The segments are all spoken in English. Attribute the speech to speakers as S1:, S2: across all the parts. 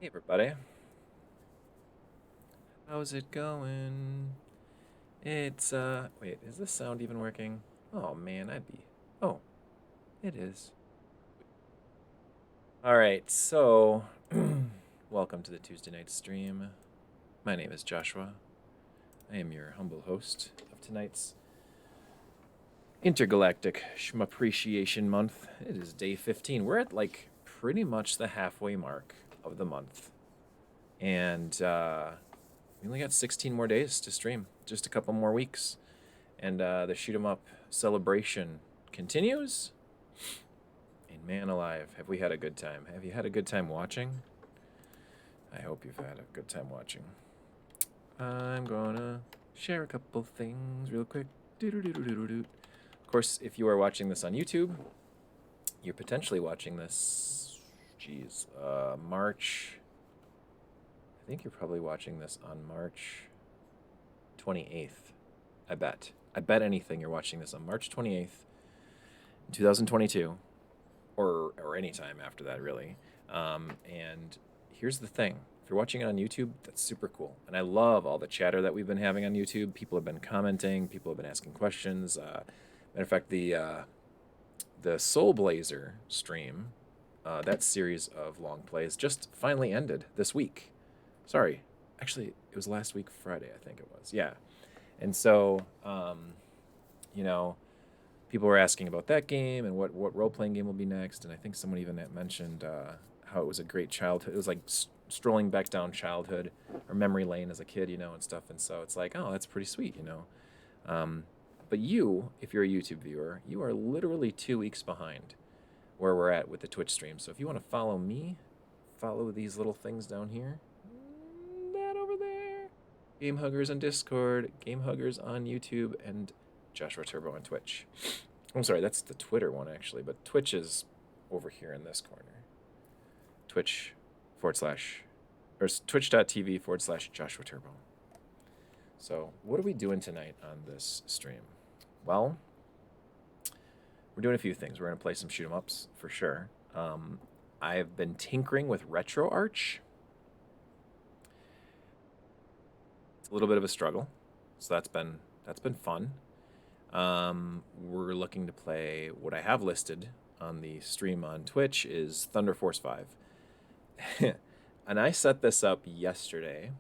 S1: Hey everybody, how's it going? Wait, is this sound even working? Oh man, oh, it is. Alright, so, welcome to the Tuesday night stream. My name is Joshua. I am your humble host of tonight's Intergalactic Shmuppreciation month. It is day 15. We're at, like, pretty much the halfway mark of the month. And, we only got 16 more days to stream. Just a couple more weeks. And the shoot 'em up celebration continues. And man alive, have we had a good time? Have you had a good time watching? I hope you've had a good time watching. I'm gonna share a couple things real quick. Of course, if you are watching this on YouTube, you're potentially watching this. Geez, March. I think you're probably watching this on March 28th. I bet. I bet anything you're watching this on March 28th, 2022, or any time after that, really. And here's the thing: if you're watching it on YouTube, that's super cool, and I love all the chatter that we've been having on YouTube. People have been commenting, people have been asking questions. Matter of fact, the Soul Blazer stream, that series of long plays, just finally ended this week. Sorry, actually, it was last week Friday, I think it was. Yeah, and so you know people were asking about that game and what role playing game will be next. And I think someone even mentioned how it was a great childhood. It was like strolling back down childhood or memory lane as a kid, and stuff. And so it's like, oh, that's pretty sweet. Um, but you, if you're a YouTube viewer, you are literally 2 weeks behind where we're at with the Twitch stream. So if you want to follow me, follow these little things down here. That over there. Game Huggers on Discord, Game Huggers on YouTube, and Joshua Turbo on Twitch. I'm sorry, that's the Twitter one actually, but Twitch is over here in this corner. Twitch forward slash, or twitch.tv/. Joshua Turbo. So, what are we doing tonight on this stream? Well, we're doing a few things. We're going to play some shoot 'em ups for sure. I've been tinkering with RetroArch. It's a little bit of a struggle, so that's been fun. We're looking to play what I have listed on the stream on Twitch is Thunder Force 5. And I set this up yesterday.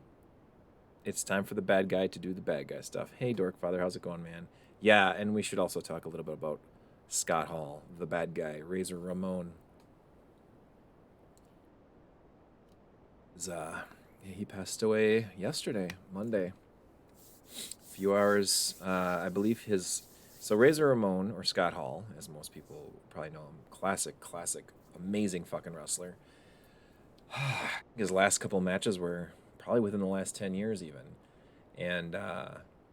S1: It's time for the bad guy to do the bad guy stuff. Hey, Dorkfather, how's it going, man? Yeah, and we should also talk a little bit about Scott Hall, the bad guy, Razor Ramon. He passed away yesterday, Monday. A few hours, I believe his. So Razor Ramon, or Scott Hall, as most people probably know him, classic, amazing fucking wrestler. His last couple matches were probably within the last 10 years, even. And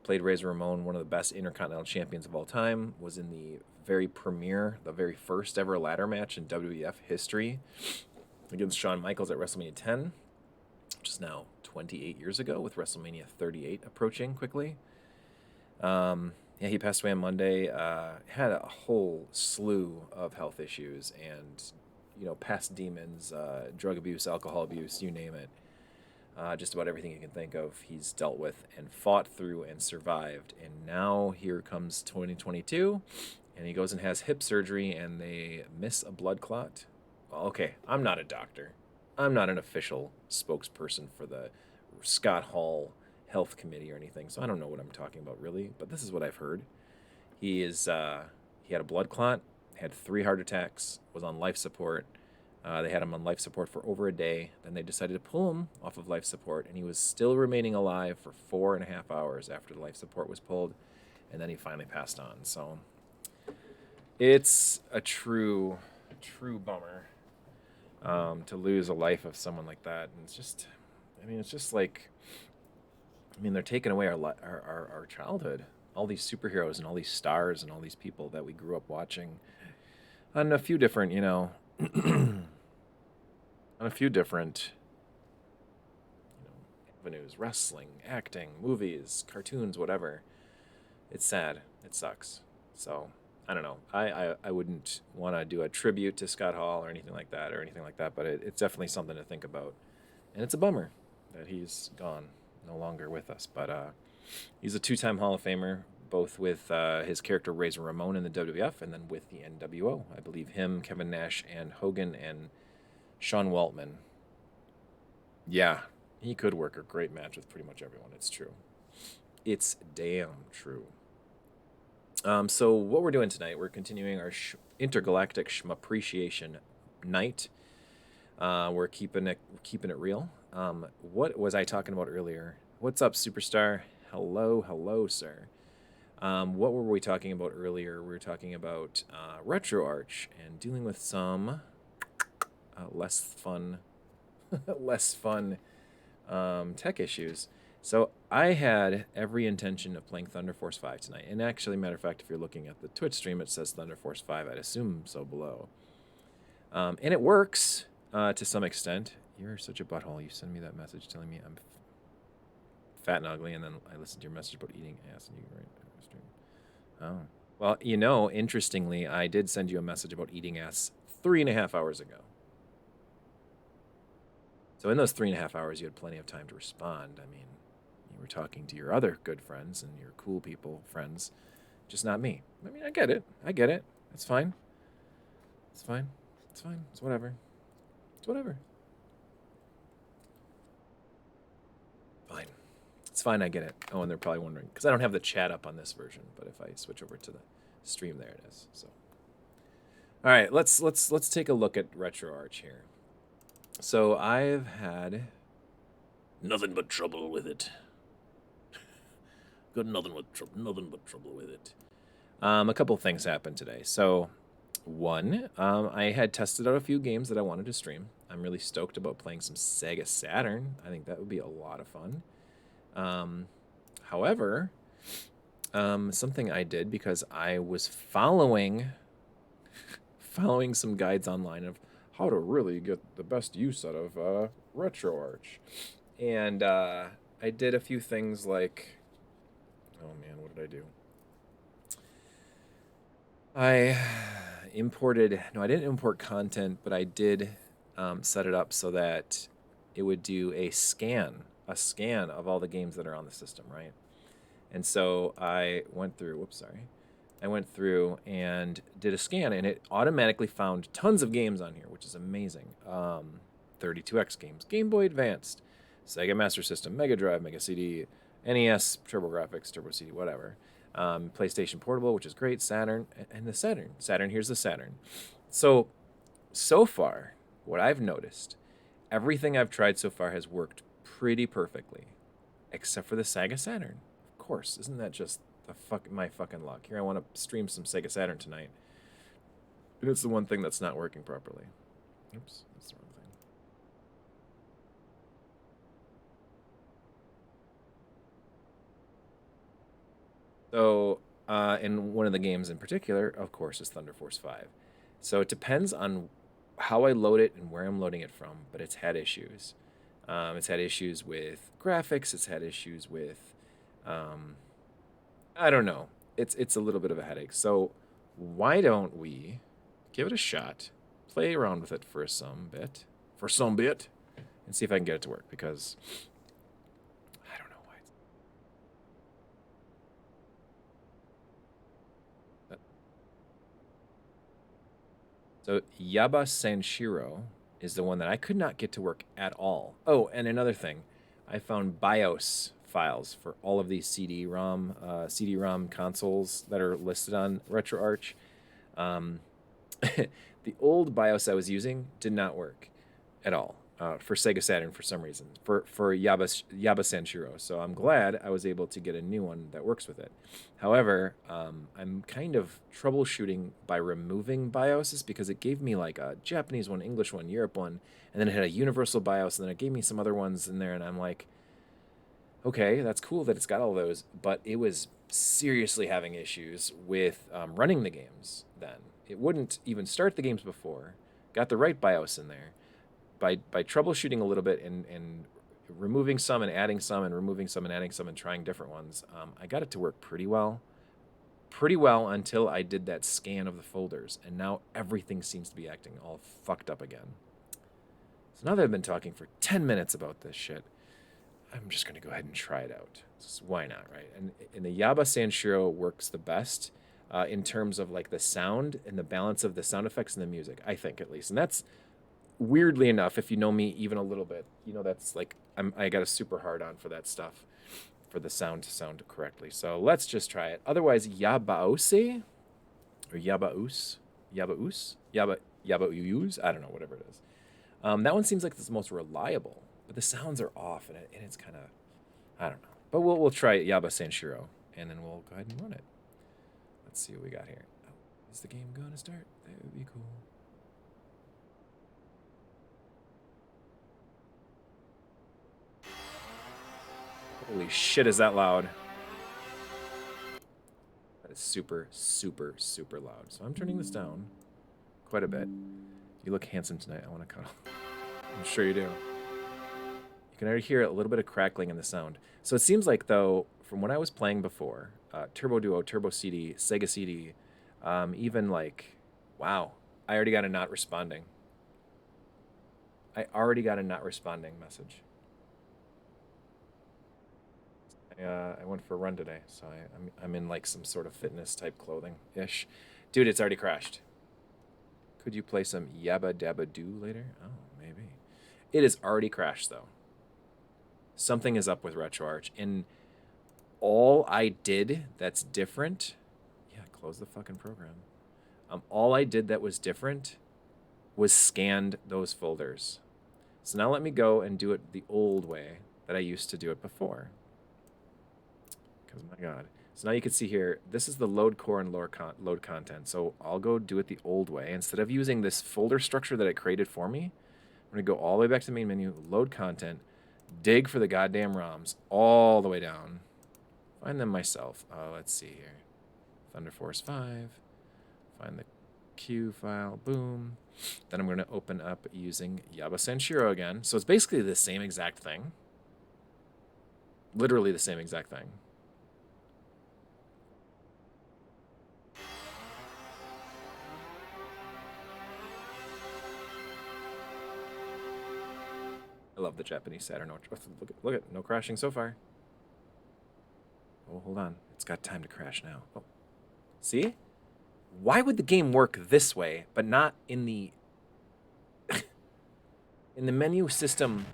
S1: played Razor Ramon, one of the best Intercontinental Champions of all time, was in the the very first ever ladder match in WWF history against Shawn Michaels at WrestleMania 10, which is now 28 years ago, with WrestleMania 38 approaching quickly. Yeah, he passed away on Monday. Had a whole slew of health issues and, past demons, drug abuse, alcohol abuse, you name it. Just about everything you can think of, he's dealt with and fought through and survived. And now here comes 2022, and he goes and has hip surgery, and they miss a blood clot. Well, okay, I'm not a doctor. I'm not an official spokesperson for the Scott Hall Health Committee or anything, so I don't know what I'm talking about really. But this is what I've heard. He had a blood clot, had 3 heart attacks, was on life support. They had him on life support for over a day. Then they decided to pull him off of life support, and he was still remaining alive for 4.5 hours after the life support was pulled, and then he finally passed on. So it's a true bummer to lose a life of someone like that. And it's just like, they're taking away our childhood. All these superheroes and all these stars and all these people that we grew up watching on a few different, on a few different avenues: wrestling, acting, movies, cartoons, whatever. It's sad. It sucks. So I don't know. I wouldn't want to do a tribute to Scott Hall or anything like that, but it's definitely something to think about. And it's a bummer that he's gone, no longer with us. But he's a two-time Hall of Famer, both with his character Razor Ramon in the WWF and then with the NWO. I believe him, Kevin Nash, and Hogan, and Sean Waltman. Yeah, he could work a great match with pretty much everyone. It's true. It's damn true. So what we're doing tonight, we're continuing our Intergalactic Shmuppreciation night. We're keeping it real. What was I talking about earlier? What's up, superstar? Hello, sir. What were we talking about earlier? We were talking about RetroArch and dealing with some less fun tech issues. So I had every intention of playing Thunder Force 5 tonight. And actually, matter of fact, if you're looking at the Twitch stream, it says Thunder Force 5. I'd assume so below. And it works to some extent. You're such a butthole. You send me that message telling me I'm fat and ugly, and then I listened to your message about eating ass, and you write stream. Oh. Well, you know, interestingly, I did send you a message about eating ass 3.5 hours ago. So in those 3.5 hours, you had plenty of time to respond. I mean, you were talking to your other good friends and your cool people friends, just not me. I mean, I get it. It's fine. It's fine. It's whatever. Fine. It's fine, I get it. Oh, and they're probably wondering, because I don't have the chat up on this version, but if I switch over to the stream, there it is. So, all right, let's take a look at RetroArch here. So I've had nothing but trouble with it. Got nothing but trouble with it. A couple things happened today. So, one, I had tested out a few games that I wanted to stream. I'm really stoked about playing some Sega Saturn. I think that would be a lot of fun. However, something I did because I was following some guides online of how to really get the best use out of RetroArch. And I did a few things like, oh man, what did I do? I didn't import content, but I did set it up so that it would do a scan of all the games that are on the system, right? And so I went through, and did a scan, and it automatically found tons of games on here, which is amazing. 32X games, Game Boy Advanced, Sega Master System, Mega Drive, Mega CD, NES, TurboGrafx, Turbo CD, whatever. PlayStation Portable, which is great, Saturn, and the Saturn. Here's the Saturn. So far, what I've noticed, everything I've tried so far has worked pretty perfectly, except for the Sega Saturn. Of course, isn't that just my fucking luck? Here, I want to stream some Sega Saturn tonight, and it's the one thing that's not working properly. Oops, that's the wrong thing. So, in one of the games in particular, of course, is Thunder Force 5. So it depends on how I load it and where I'm loading it from, but it's had issues. It's had issues with graphics. It's had issues with, I don't know. It's a little bit of a headache. So why don't we give it a shot, play around with it for some bit, and see if I can get it to work, because I don't know why. So Yaba Sanshiro is the one that I could not get to work at all. Oh, and another thing, I found BIOS files for all of these CD-ROM consoles that are listed on RetroArch. The old BIOS I was using did not work at all for Sega Saturn for some reason, for Yaba Sanshiro. So I'm glad I was able to get a new one that works with it. However, I'm kind of troubleshooting by removing BIOSes, because it gave me like a Japanese one, English one, Europe one, and then it had a universal BIOS, and then it gave me some other ones in there, and I'm like, okay, that's cool that it's got all those, but it was seriously having issues with running the games then. It wouldn't even start the games before. Got the right BIOS in there. By troubleshooting a little bit and removing some and adding some and removing some and adding some and trying different ones, I got it to work pretty well until I did that scan of the folders, and now everything seems to be acting all fucked up again. So now that I've been talking for 10 minutes about this shit, I'm just going to go ahead and try it out. So why not, right? And the Yaba Sanshiro works the best in terms of like the sound and the balance of the sound effects and the music, I think at least. And that's weirdly enough, if you know me even a little bit, you know that's like I got a super hard on for that stuff, for the sound to sound correctly. So let's just try it. Otherwise, Yabaose or Yabauyus, I don't know, whatever it is. That one seems like it's the most reliable, but the sounds are off, and it's kind of, I don't know. But we'll try Yaba Sanshiro, and then we'll go ahead and run it. Let's see what we got here. Oh, is the game going to start? That would be cool. Holy shit, is that loud? That is super, super, super loud. So I'm turning this down quite a bit. You look handsome tonight. I want to cuddle. I'm sure you do. You can already hear a little bit of crackling in the sound. So it seems like, though, from when I was playing before, Turbo Duo, Turbo CD, Sega CD, even like, wow, I already got a not responding. I already got a not responding message. I went for a run today, so I'm in like some sort of fitness type clothing-ish. Dude, it's already crashed. Could you play some Yabba Dabba Doo later? Oh, maybe. It is already crashed, though. Something is up with RetroArch. And all I did that's different... Yeah, close the fucking program. All I did that was different was scanned those folders. So now let me go and do it the old way that I used to do it before. Because, my God. So now you can see here, this is the load core and load content. So I'll go do it the old way. Instead of using this folder structure that it created for me, I'm going to go all the way back to the main menu, load content, dig for the goddamn ROMs all the way down. Find them myself. Let's see here. Thunder Force 5. Find the Q file. Boom. Then I'm going to open up using Yaba Sanshiro again. So it's basically the same exact thing. Literally the same exact thing. I love the Japanese Saturn. Look at no crashing so far. Oh, hold on. It's got time to crash now. Oh. See? Why would the game work this way, but not in the in the menu system?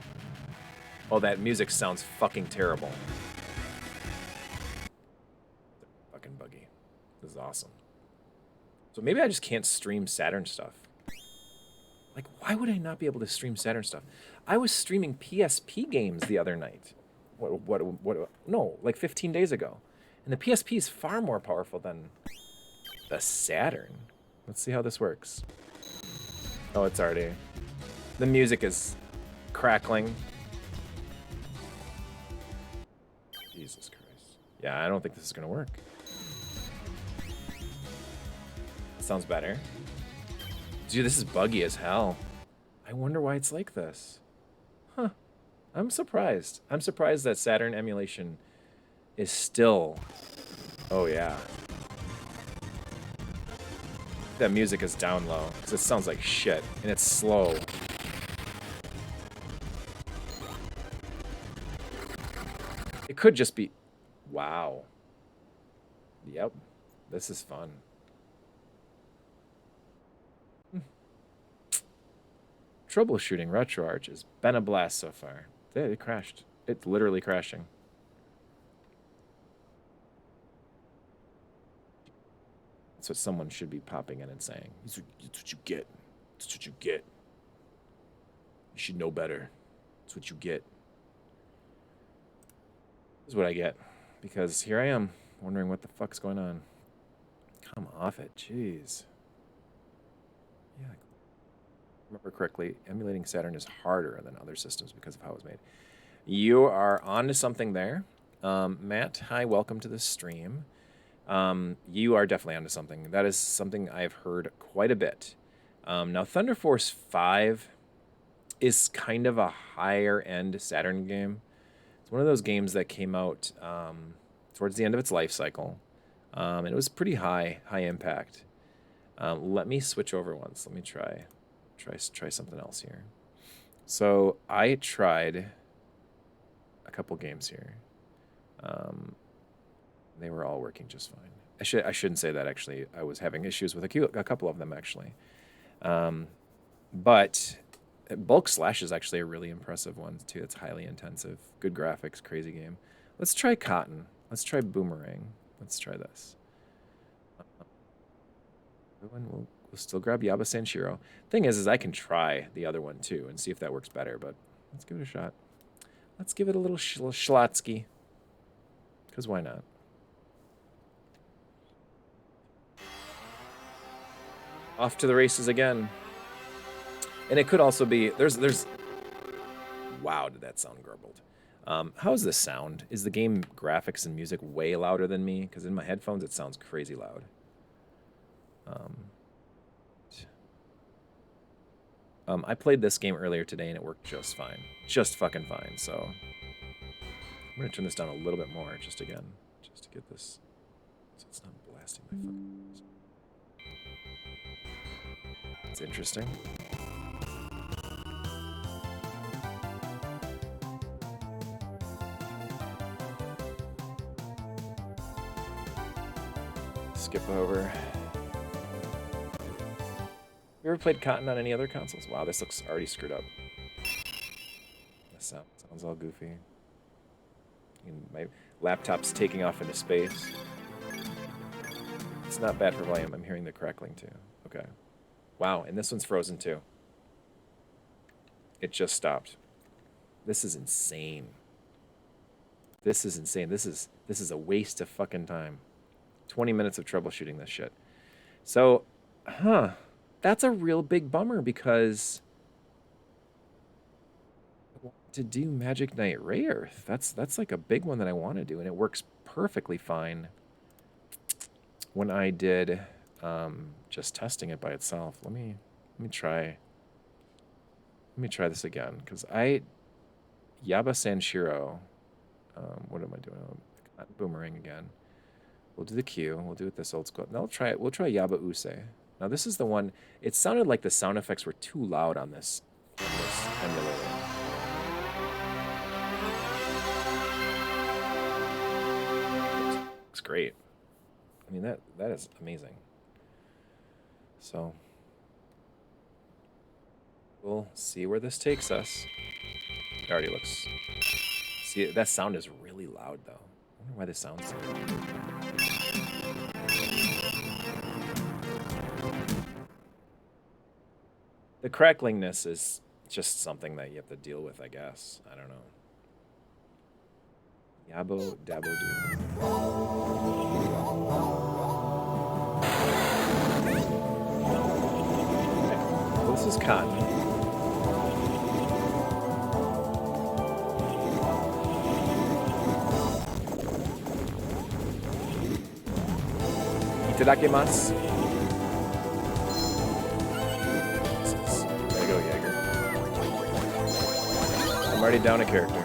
S1: Oh, that music sounds fucking terrible. Fucking buggy. This is awesome. So maybe I just can't stream Saturn stuff. Like, why would I not be able to stream Saturn stuff? I was streaming PSP games the other night. No, like 15 days ago. And the PSP is far more powerful than the Saturn. Let's see how this works. Oh, it's already... The music is crackling. Jesus Christ. Yeah, I don't think this is going to work. Sounds better. Dude, this is buggy as hell. I wonder why it's like this. Huh. I'm surprised. I'm surprised that Saturn emulation is still... Oh, yeah. That music is down low, because it sounds like shit, and it's slow. It could just be... Wow. Yep. This is fun. Troubleshooting RetroArch has been a blast so far. It crashed. It's literally crashing. That's what someone should be popping in and saying. It's what you get. It's what you get. You should know better. It's what you get. This is what I get. Because here I am, wondering what the fuck's going on. Come off it. Jeez. Yeah. Remember correctly, emulating Saturn is harder than other systems because of how it was made. You are on to something there. Matt, hi, welcome to the stream. You are definitely onto something. That is something I've heard quite a bit. Now, Thunder Force 5 is kind of a higher-end Saturn game. It's one of those games that came out towards the end of its life cycle. And it was pretty high impact. Let me switch over once. Let me try something else here. So I tried a couple games here. They were all working just fine. I shouldn't say that, actually. I was having issues with a couple of them, actually. But Bulk Slash is actually a really impressive one, too. It's highly intensive. Good graphics, crazy game. Let's try Cotton. Let's try Boomerang. Let's try this. We'll still grab Yaba Sanshiro. Thing is I can try the other one, too, and see if that works better, but let's give it a shot. Let's give it a little Schlotsky. Because why not? Off to the races again. And it could also be... There's... Wow, did that sound garbled. How's this sound? Is the game graphics and music way louder than me? Because in my headphones, it sounds crazy loud. I played this game earlier today, and it worked just fine. Just fucking fine, so... I'm going to turn this down a little bit more, just to get this... So it's not blasting my fucking... It's interesting. Skip over. You ever played Cotton on any other consoles? Wow, this looks already screwed up. This sounds all goofy. My laptop's taking off into space. It's not bad for volume. I'm hearing the crackling too. Okay. Wow, and this one's frozen too. It just stopped. This is insane. This is insane. This is a waste of fucking time. 20 minutes of troubleshooting this shit. So, that's a real big bummer because I want to do Magic Knight Rayearth. That's like a big one that I want to do, and it works perfectly fine when I did just testing it by itself. Let me try this again, because Yaba Sanshiro. What am I doing? Boomerang again. We'll do the Q. We'll do it this old school. Now we'll try Yaba Use. Now this is the one. It sounded like the sound effects were too loud on this emulator. Looks great. I mean, that is amazing. So we'll see where this takes us. It already looks... See, that sound is really loud, though. I wonder why this sounds so loud. The cracklingness is just something that you have to deal with, I guess. I don't know. Yabo Dabo Doo. Okay. This is Cotton. Itadakimasu. There you go, Jaeger. I'm already down a character.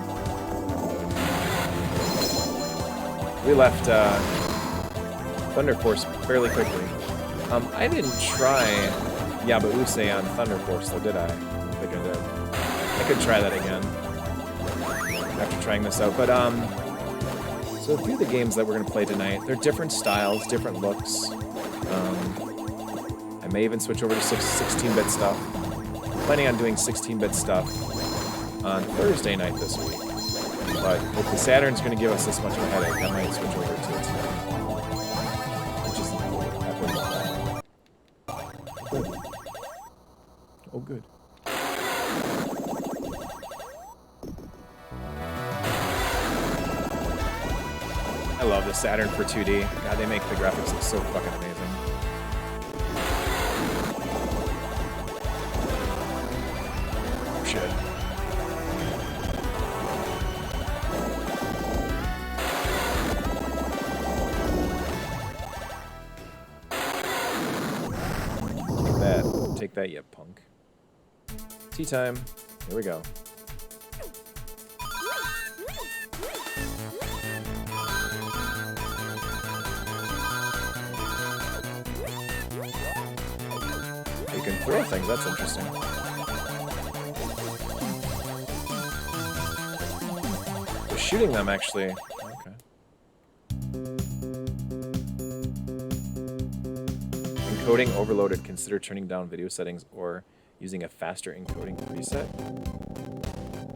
S1: We left Thunder Force fairly quickly. I didn't try Yaba Use on Thunder Force, though, did I? I don't think I did. I could try that again after trying this out. But so a few of the games that we're going to play tonight, they're different styles, different looks. I may even switch over to 16-bit stuff. I'm planning on doing 16-bit stuff on Thursday night this week. But if the Saturn's going to give us this much of a headache, I might switch over to it tonight. Which is good. Oh, good. I love the Saturn for 2D. God, they make the graphics look so fucking amazing. Oh, shit. Take that, you punk. Tea time. Here we go. You can throw things, that's interesting. shooting them, actually. Okay. Encoding overloaded. Consider turning down video settings or using a faster encoding preset.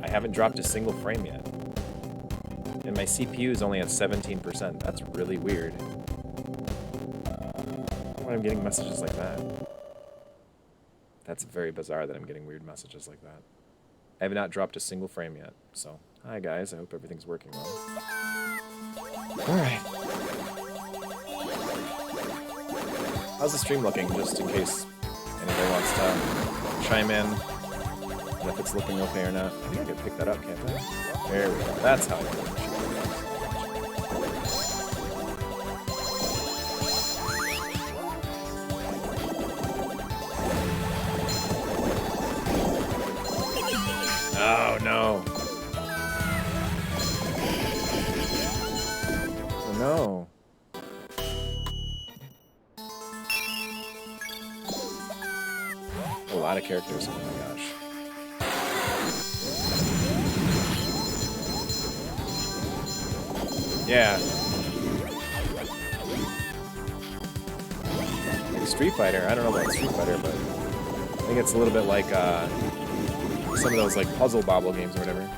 S1: I haven't dropped a single frame yet. And my CPU is only at 17%. That's really weird. Why I'm getting messages like that? That's very bizarre that I'm getting weird messages like that. I have not dropped a single frame yet. So, hi guys. I hope everything's working well. Alright. How's the stream looking, just in case anybody wants to chime in? And if it's looking okay or not. I think I can pick that up, can't I? There we go. That's how I do it. Oh no. Oh no. A lot of characters, oh my gosh. Yeah. Like Street Fighter, I don't know about Street Fighter, but I think it's a little bit like some of those like puzzle bobble games or whatever.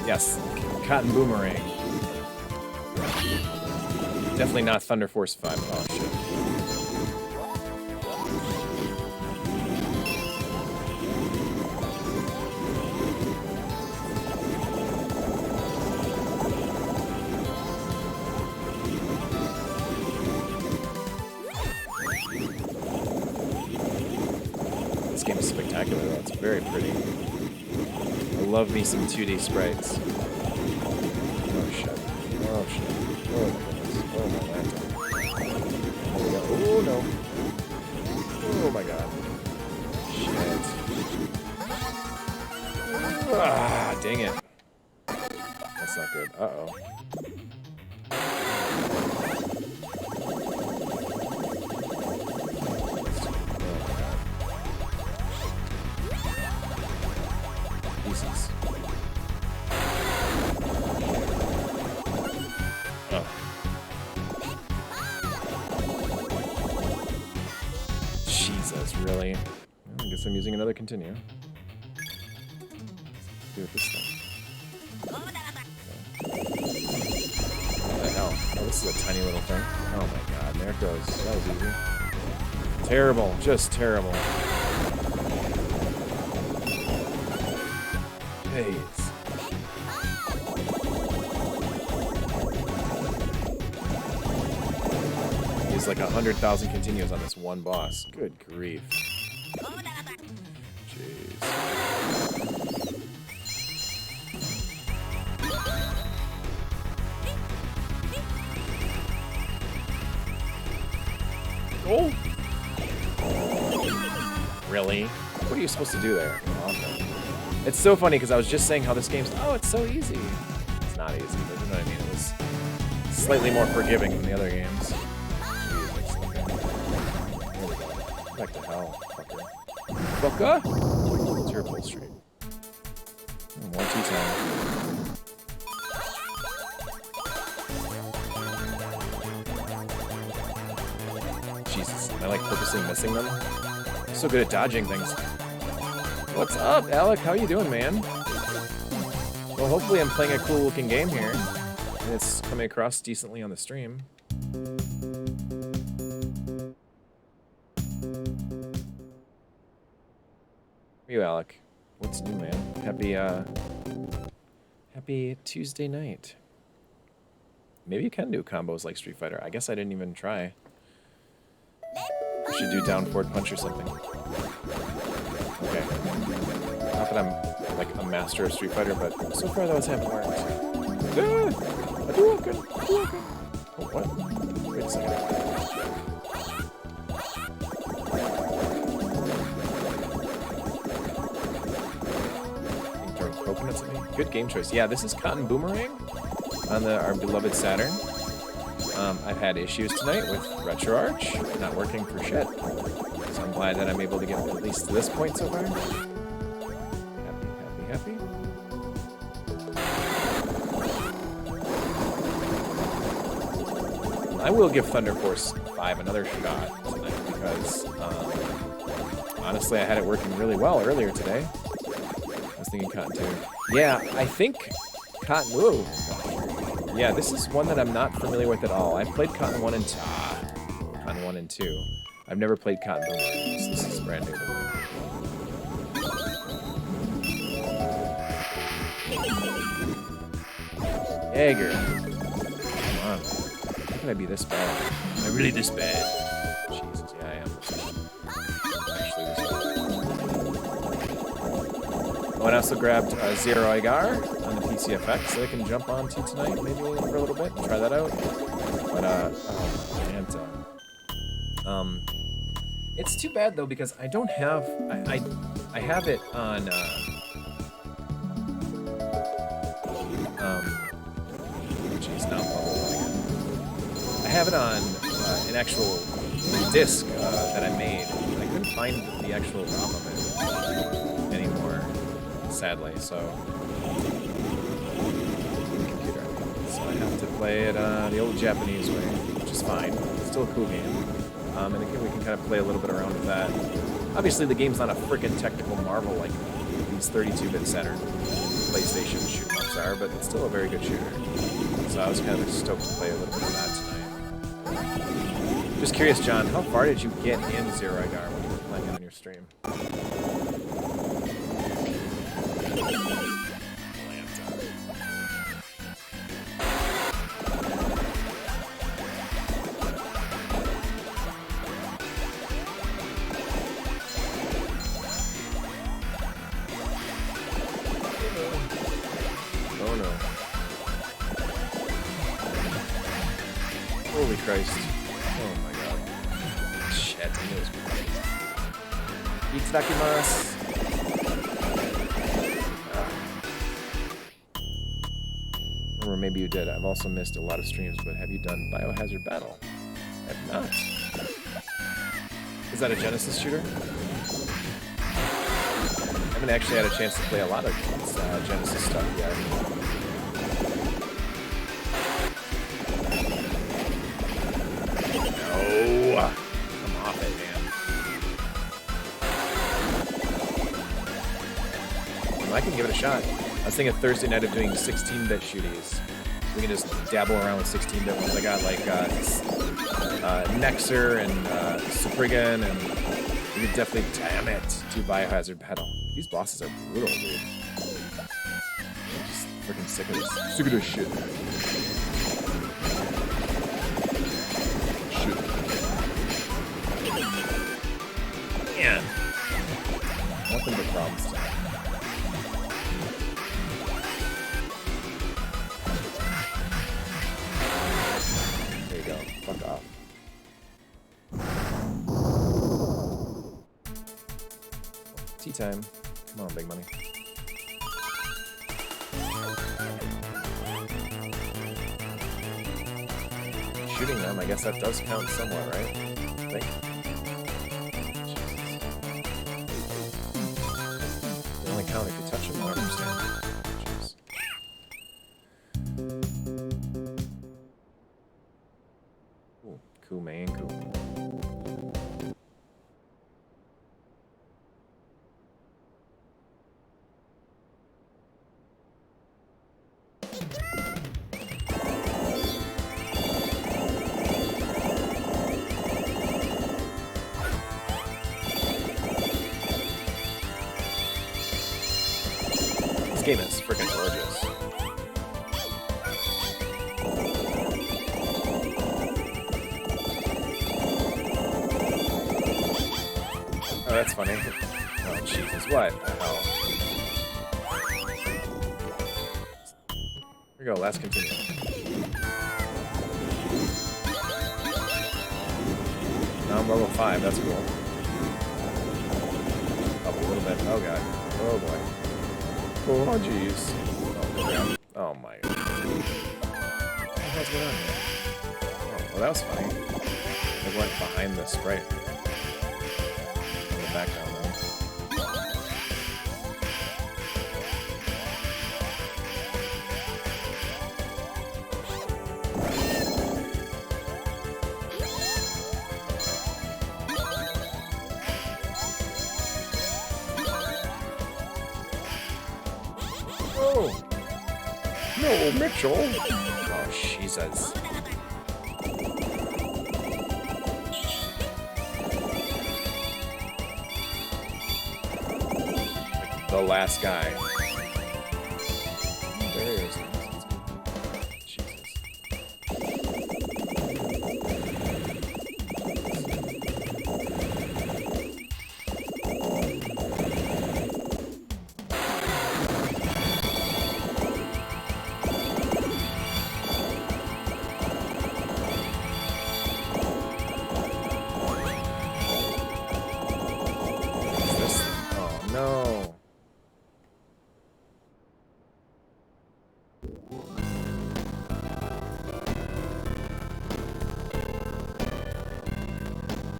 S1: Yes, Cotton Boomerang. Definitely not Thunder Force 5. Oh shit. This game is spectacular though, it's very pretty. I love me some 2D sprites. Oh shit. Oh shit. Oh my goodness. Oh my lantern. There we go. Oh no. Oh my god. Shit. Ah, dang it. That's not good. Uh-oh. Really? Well, I guess I'm using another continue. Let's do it this thing. What the hell? Oh, this is a tiny little thing. Oh my god, there it goes. That was easy. Terrible. Just terrible. Jeez. There's like 100,000 continues on this one boss. Good grief. Jeez. Oh! Really? What are you supposed to do there? Awful. It's so funny because I was just saying how this game's... Oh, it's so easy. It's not easy, but you know what I mean. It was slightly more forgiving than the other games. Back to hell, fucker. Fucker? It's your full street. More T10. Jesus, am I like purposely missing them? I'm so good at dodging things. What's up, Alec? How you doing, man? Well, hopefully I'm playing a cool looking game here. And it's coming across decently on the stream. You, Alec. What's new, man? Happy Tuesday night. Maybe you can do combos like Street Fighter. I guess I didn't even try. I should do down forward punch or something. Okay. Not that I'm like a master of Street Fighter, but so far those haven't worked. I do good. Oh, what? Wait a second. Coconuts at me. Good game choice. Yeah, this is Cotton Boomerang on our beloved Saturn. I've had issues tonight with RetroArch not working for shit. So I'm glad that I'm able to get at least to this point so far. Happy. I will give Thunder Force 5 another shot tonight because, honestly, I had it working really well earlier today. I was thinking Cotton 2. Yeah, I think Cotton... Ooh. Yeah, this is one that I'm not familiar with at all. I've played Cotton 1 and 2. Cotton 1 and 2. I've never played Cotton Boomerang, so this is brand new to me. Jaeger. Come on. How can I be this bad? Am I really this bad? Jesus, yeah, I am. Actually, this bad. Oh, and I also grabbed Zero Igar on the PCFX that I can jump onto tonight, maybe for a little bit, and try that out. But, oh, Manta. It's too bad, though, because I don't have... I have it on... Jeez, now I have it on an actual disc that I made. I couldn't find the actual ROM of it anymore, sadly, so... Computer. So I have to play it the old Japanese way, which is fine. It's still a cool game. And again, we can kind of play a little bit around with that. Obviously, the game's not a freaking technical marvel like these 32-bit Saturn PlayStation shoot-ups are, but it's still a very good shooter. So I was kind of stoked to play a little bit of that tonight. Just curious, John, how far did you get in Zero Igar when you were playing it on your stream? Holy Christ. Oh my god. Shit, it was crazy. Itadakimasu. Or maybe you did. I've also missed a lot of streams, but have you done Biohazard Battle? I have not. Is that a Genesis shooter? I haven't actually had a chance to play a lot of Genesis stuff yet. Come off it, man. Well, I can give it a shot. I was thinking Thursday night of doing 16-bit shooties. We can just dabble around with 16-bit ones. I got like Nexer and Suprigan, and we could definitely damn it do Biohazard Battle. These bosses are brutal, dude. I'm just freaking sick of this. Sick of this shit. Man. Nothing but problems tonight. There you go. Fuck off. Tea time. Come on, big money. Shooting them, I guess that does count somewhat, right? I think. They only count if you touch them? I don't understand. Jeez. Cool. Cool, man. Cool. This game is freaking gorgeous. Oh, that's funny. Oh, Jesus, what the hell? Here we go, last continue. Now I'm level 5, that's cool. Up a little bit. Oh, God. Oh, boy. Oh, jeez. Oh, yeah. Oh, my God. What the hell's going on here? Oh, well, that was funny. It went behind the sprite. In the background, though. No! No, Mitchell! Oh, Jesus. Like the last guy. There he is. Jesus. No.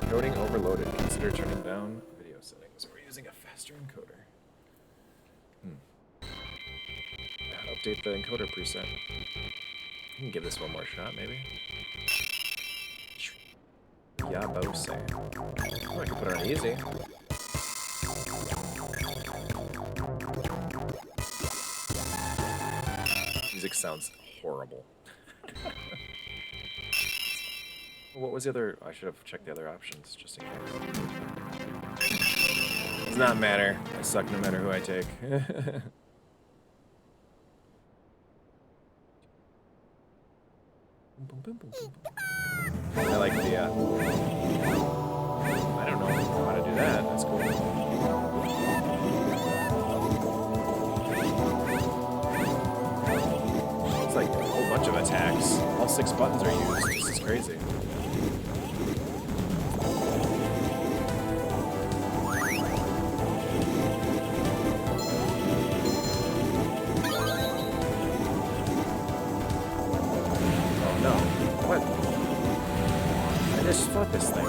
S1: Encoding overloaded. Consider turning down video settings. We're using a faster encoder. Update the encoder preset. I can give this one more shot, maybe. Yeah, Bose. Oh, I can put it on easy. Music sounds horrible. What was the other? I should have checked the other options just in case. Does not matter. I suck no matter who I take. I like the, I don't know how to do that. That's cool. It's like a whole bunch of attacks. All 6 buttons are used. This is crazy. Just fuck this thing.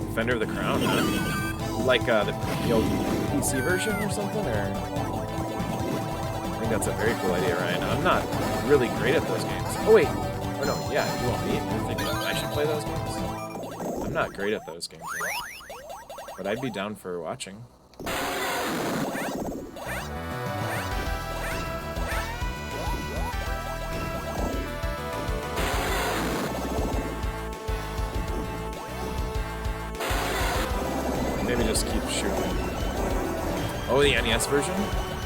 S1: Defender of the Crown, huh? Like the old PC version or something, or? I think that's a very cool idea, Ryan. I'm not really great at those games. Oh wait, oh no, yeah, you want me? You're thinking I should play those games? I'm not great at those games, but I'd be down for watching. Maybe just keep shooting. Oh, the NES version?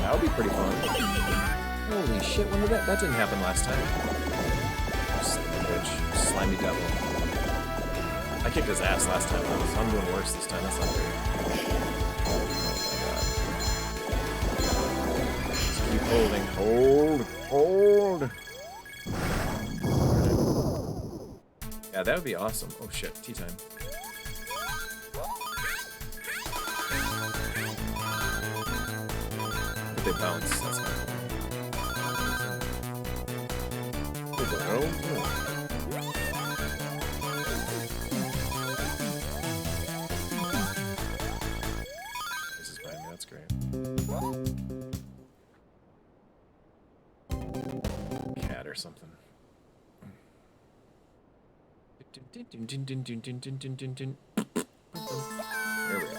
S1: That would be pretty fun. Holy shit, when did that? That didn't happen last time. Bitch. Slimy devil. I kicked his ass last time, though, so I'm doing worse this time. That's not great. Oh my god. Just keep holding. Hold. Yeah, that would be awesome. Oh shit, tea time. They bounce. That's kind of cool. What the hell? This is behind me. That's great. Cat or something. There we go.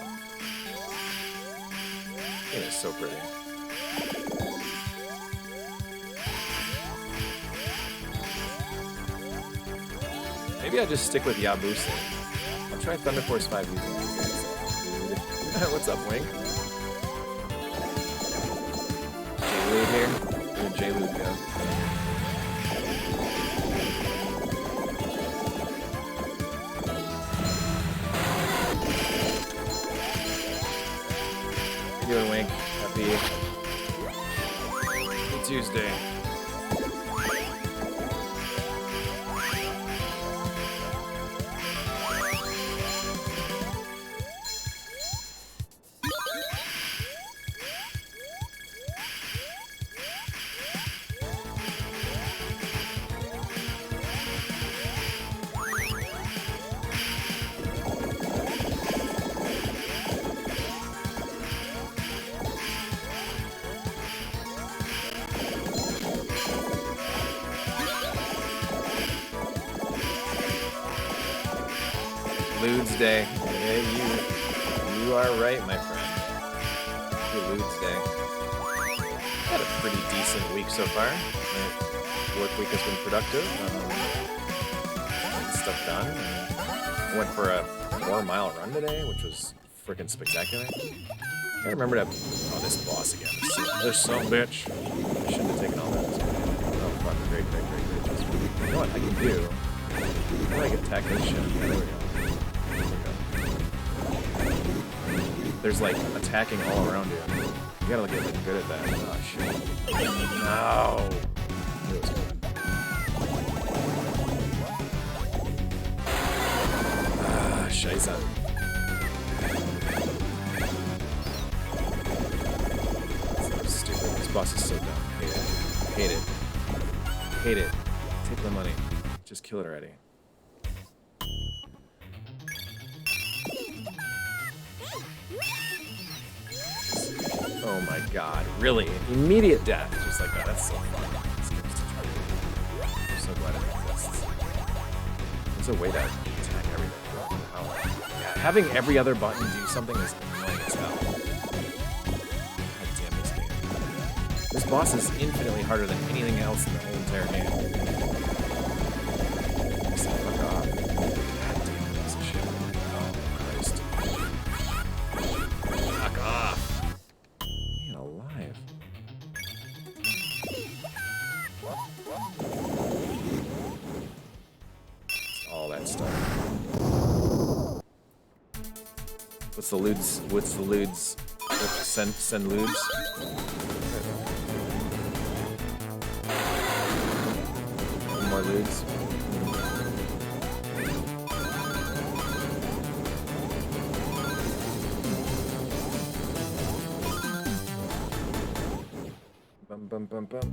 S1: It is so pretty. Maybe I'll just stick with Yabuse. I'll try Thunder Force 5 using it. What's up, Wink? J-Lude here? Where'd J-Lude go? How you doing, Wink? Happy Tuesday. Ludes Day. Yeah, you are right, my friend. Happy Ludes Day. Had a pretty decent week so far. My work week has been productive. Getting stuff done. And I went for a 4-mile run today, which was freaking spectacular. I remember to. Oh, this boss again. This son of a bitch. I shouldn't have taken all that. Oh, fuck. Great. You know what I can do? I can attack this shit. Yeah, there we go. There's like attacking all around you. You gotta get like good at that. Oh shit. No! It was good. Ah, scheiße. So stupid. This boss is so dumb. Hate it. Hate it. Take the money. Just kill it already. Oh my god, really? Immediate death, just like that. That's so fun. I'm so glad it exists. There's a way to attack everything. Yeah, having every other button do something is annoying as hell. God damn this game. This boss is infinitely harder than anything else in the whole entire game. So fuck off. God damn piece of shit. Oh Christ. Fuck off. Alive. All that stuff. What's the lewds? Send lewds? More lewds. Bum bum bum.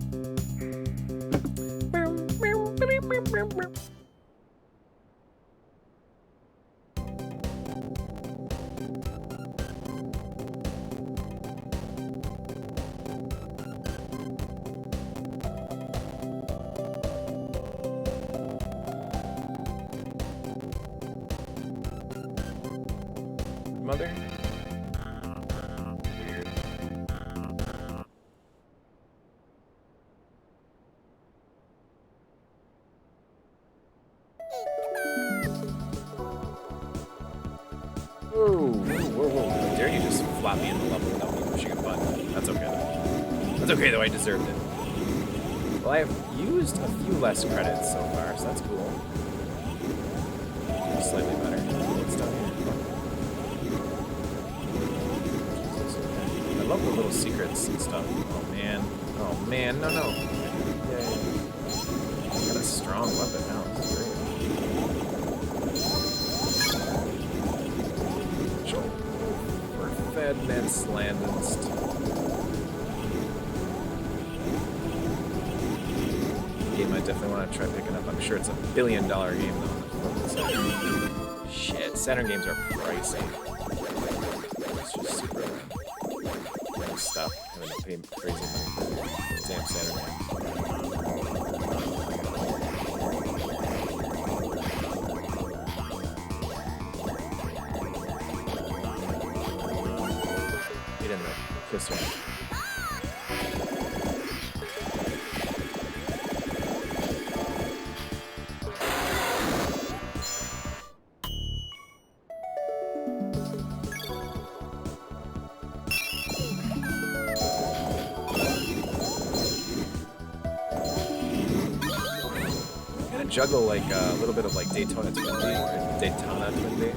S1: Mother? Weird. Whoa. How dare you just flop me in the level without me pushing a button. That's okay. That's okay, though. I deserved it. Well, I've used a few less credits so far, so that's cool. Slightly better. What's down here? I love the little secrets and stuff. Oh, man. No. Yay. Got a strong weapon now. It's great. Fedmenslandenst. Game I definitely want to try picking up. I'm sure it's $1 billion game though. Shit, Saturn games are pricey. It's just super stuff. Having to pay crazy money for damn Saturn games. Get in there. Kiss her. Juggle like a little bit of like Daytona Twin D or Daytona Twin D.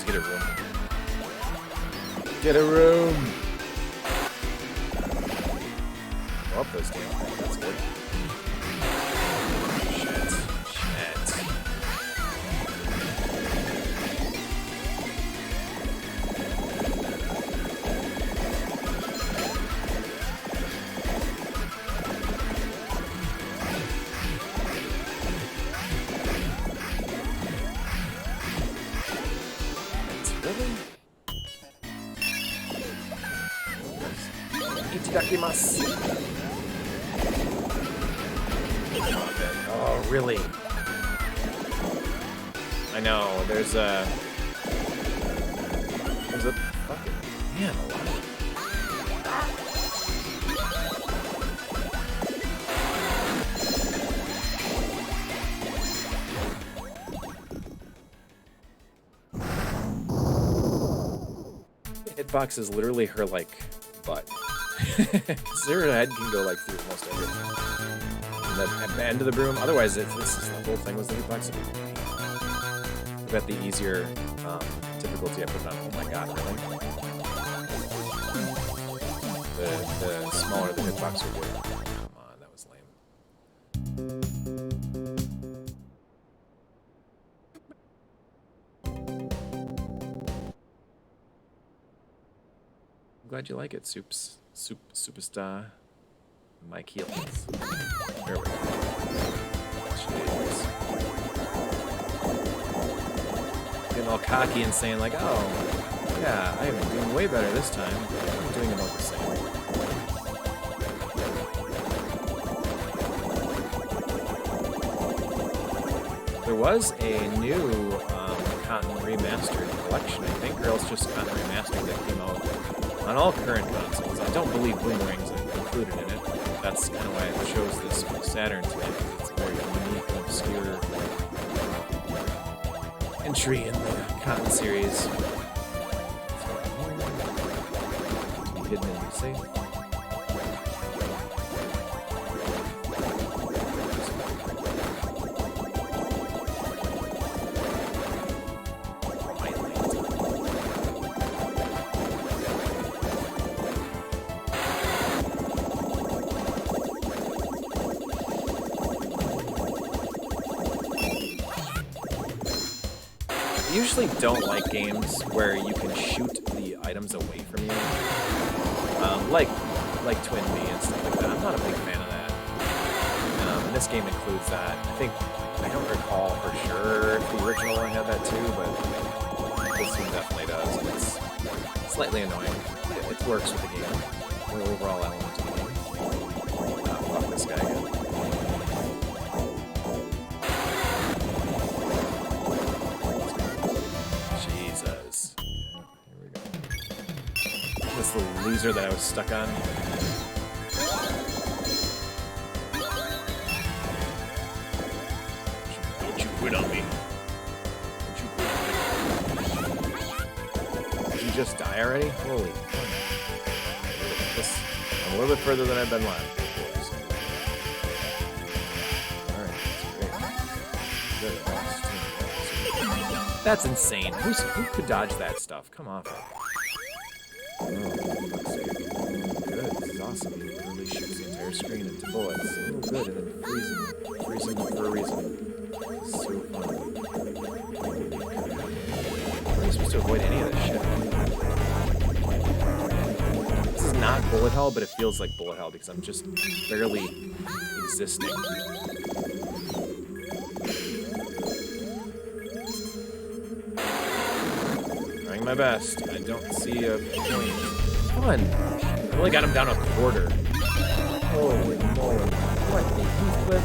S1: get a room. Get a room! Oh, those damn things. That's good. Shit. Really? Itadakimasu. Oh, really? I know, there's a fucking, man, a lot of hitbox is literally her, like, butt. Her head can go, like, through almost everything. And at the end of the broom, otherwise, this is the whole thing was the hitbox. I bet the easier difficulty I put on. Oh my god, really? The smaller the hitbox would be. Come on, that was lame. I'm glad you like it, Superstar. Mike Heels. There we go. Jeez. Getting all cocky and saying like, oh, yeah, I am doing way better this time. I'm doing about the same. There was a new Cotton Remastered collection, I think, or else just Cotton Remastered that came out on all current consoles. I don't believe Boomerang's included in it. That's kind of why I chose this Saturn today, because it's a very unique and obscure entry in the Cotton series. To be hidden and be safe. I usually don't like games where you can shoot the items away from you, like Twin V and stuff like that. I'm not a big fan of that. And this game includes that. I don't recall for sure if the original one had that too, but this one definitely does. And it's slightly annoying. It works with the game, the overall element of the game. Fuck this guy again. The loser that I was stuck on. Don't you quit on me. Don't you quit on me. Did you just die already? Holy fuck. I'm a little bit further than I've been last. Alright, that's great. That's insane. Who could dodge that stuff? Come off it. Oh, fuck's sake. Good, this is awesome. It literally shoots the entire screen into bullets. Oh, good, and then freezing them for a reason. So fun. Are you supposed to avoid any of this shit? This is not bullet hell, but it feels like bullet hell because I'm just barely existing. My best. I don't see a point. Fun. I only got him down a quarter. Holy moly. What the Heathcliff?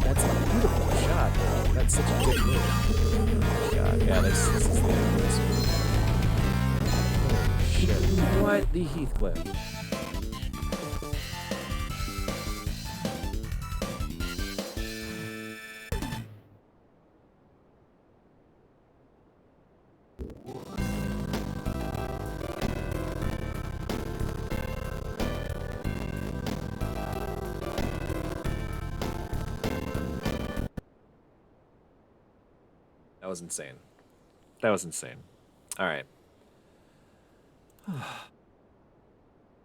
S1: That's a beautiful shot. That's such a good move. God, yeah, this is the end of this one. Holy shit. What the Heathcliff? That was insane. That was insane. All right.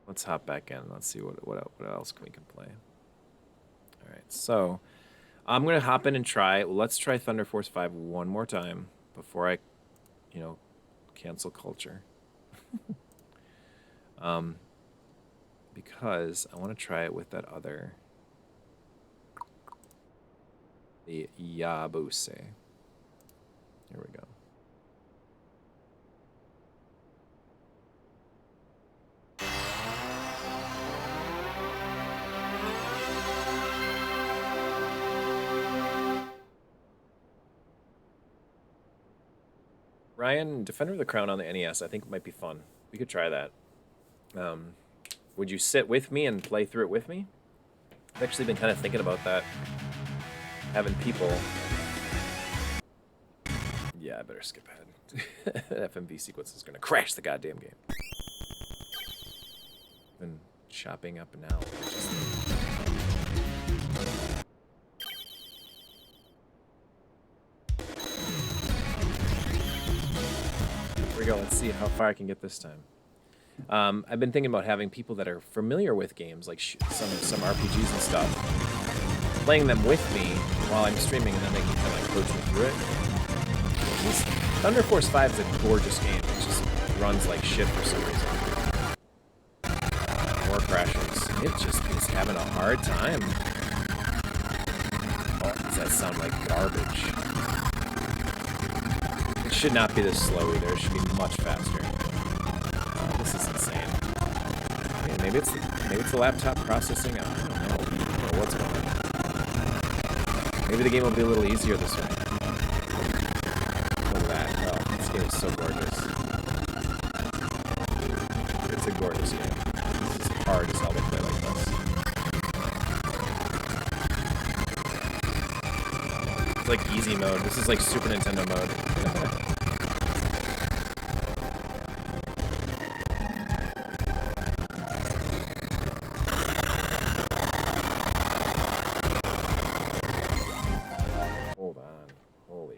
S1: Let's hop back in. Let's see what else we can play. All right, so I'm gonna hop in and try. Let's try Thunder Force 5 one more time before I, cancel culture. Because I want to try it with that other, the Yabuse. Here we go. Ryan, Defender of the Crown on the NES, I think might be fun. We could try that. Would you sit with me and play through it with me? I've actually been kind of thinking about that. Having people. Yeah, I better skip ahead. That FMV sequence is going to crash the goddamn game. Been chopping up now. Here we go. Let's see how far I can get this time. I've been thinking about having people that are familiar with games, like some RPGs and stuff, playing them with me while I'm streaming, and then they can kind of like coach me through it. Thunder Force 5 is a gorgeous game. It just runs like shit for some reason. More crashes. It just is having a hard time. Oh, does that sound like garbage? It should not be this slow either. It should be much faster. This is insane. Okay, maybe it's the laptop processing. I don't know what's going on. Maybe the game will be a little easier this way. Look at that. Oh, this game is so gorgeous. It's a gorgeous game. This is hard as hell to play like this. It's like easy mode. This is like Super Nintendo mode.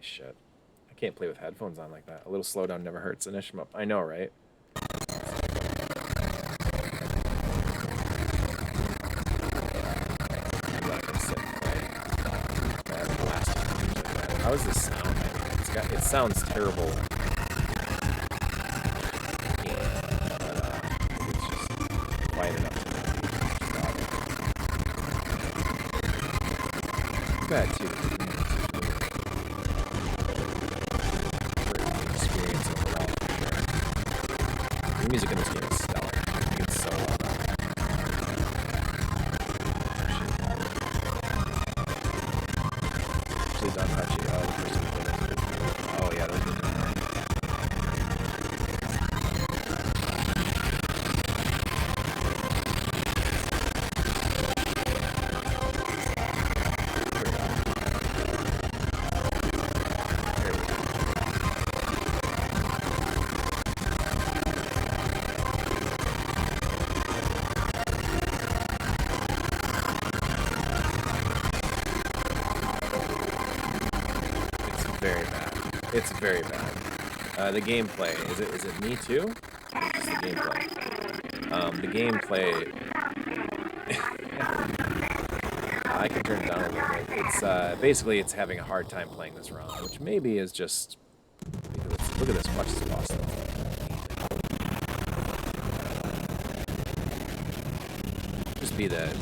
S1: Shit. I can't play with headphones on like that. A little slowdown never hurts in a shmup. I know, right? I'm not gonna sit and play. I have a blast. How does this sound? It sounds terrible. It's just quiet enough to bad too. The music in this game is stellar. It's so well done. Actually done Hachi. Oh, the person who did it. Oh yeah, those are good. It's very bad. The gameplay, is it me too? It's the gameplay. The gameplay I can turn it down a little bit. It's basically it's having a hard time playing this round, which maybe is just look at this, watch this boss though. Just be the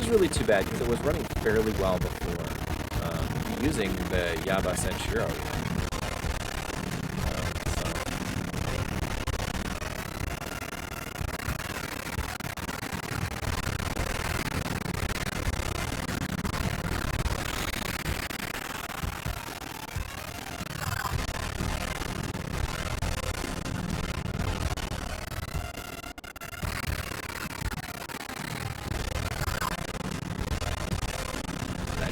S1: really too bad because it was running fairly well before using the Yaba Senshiro.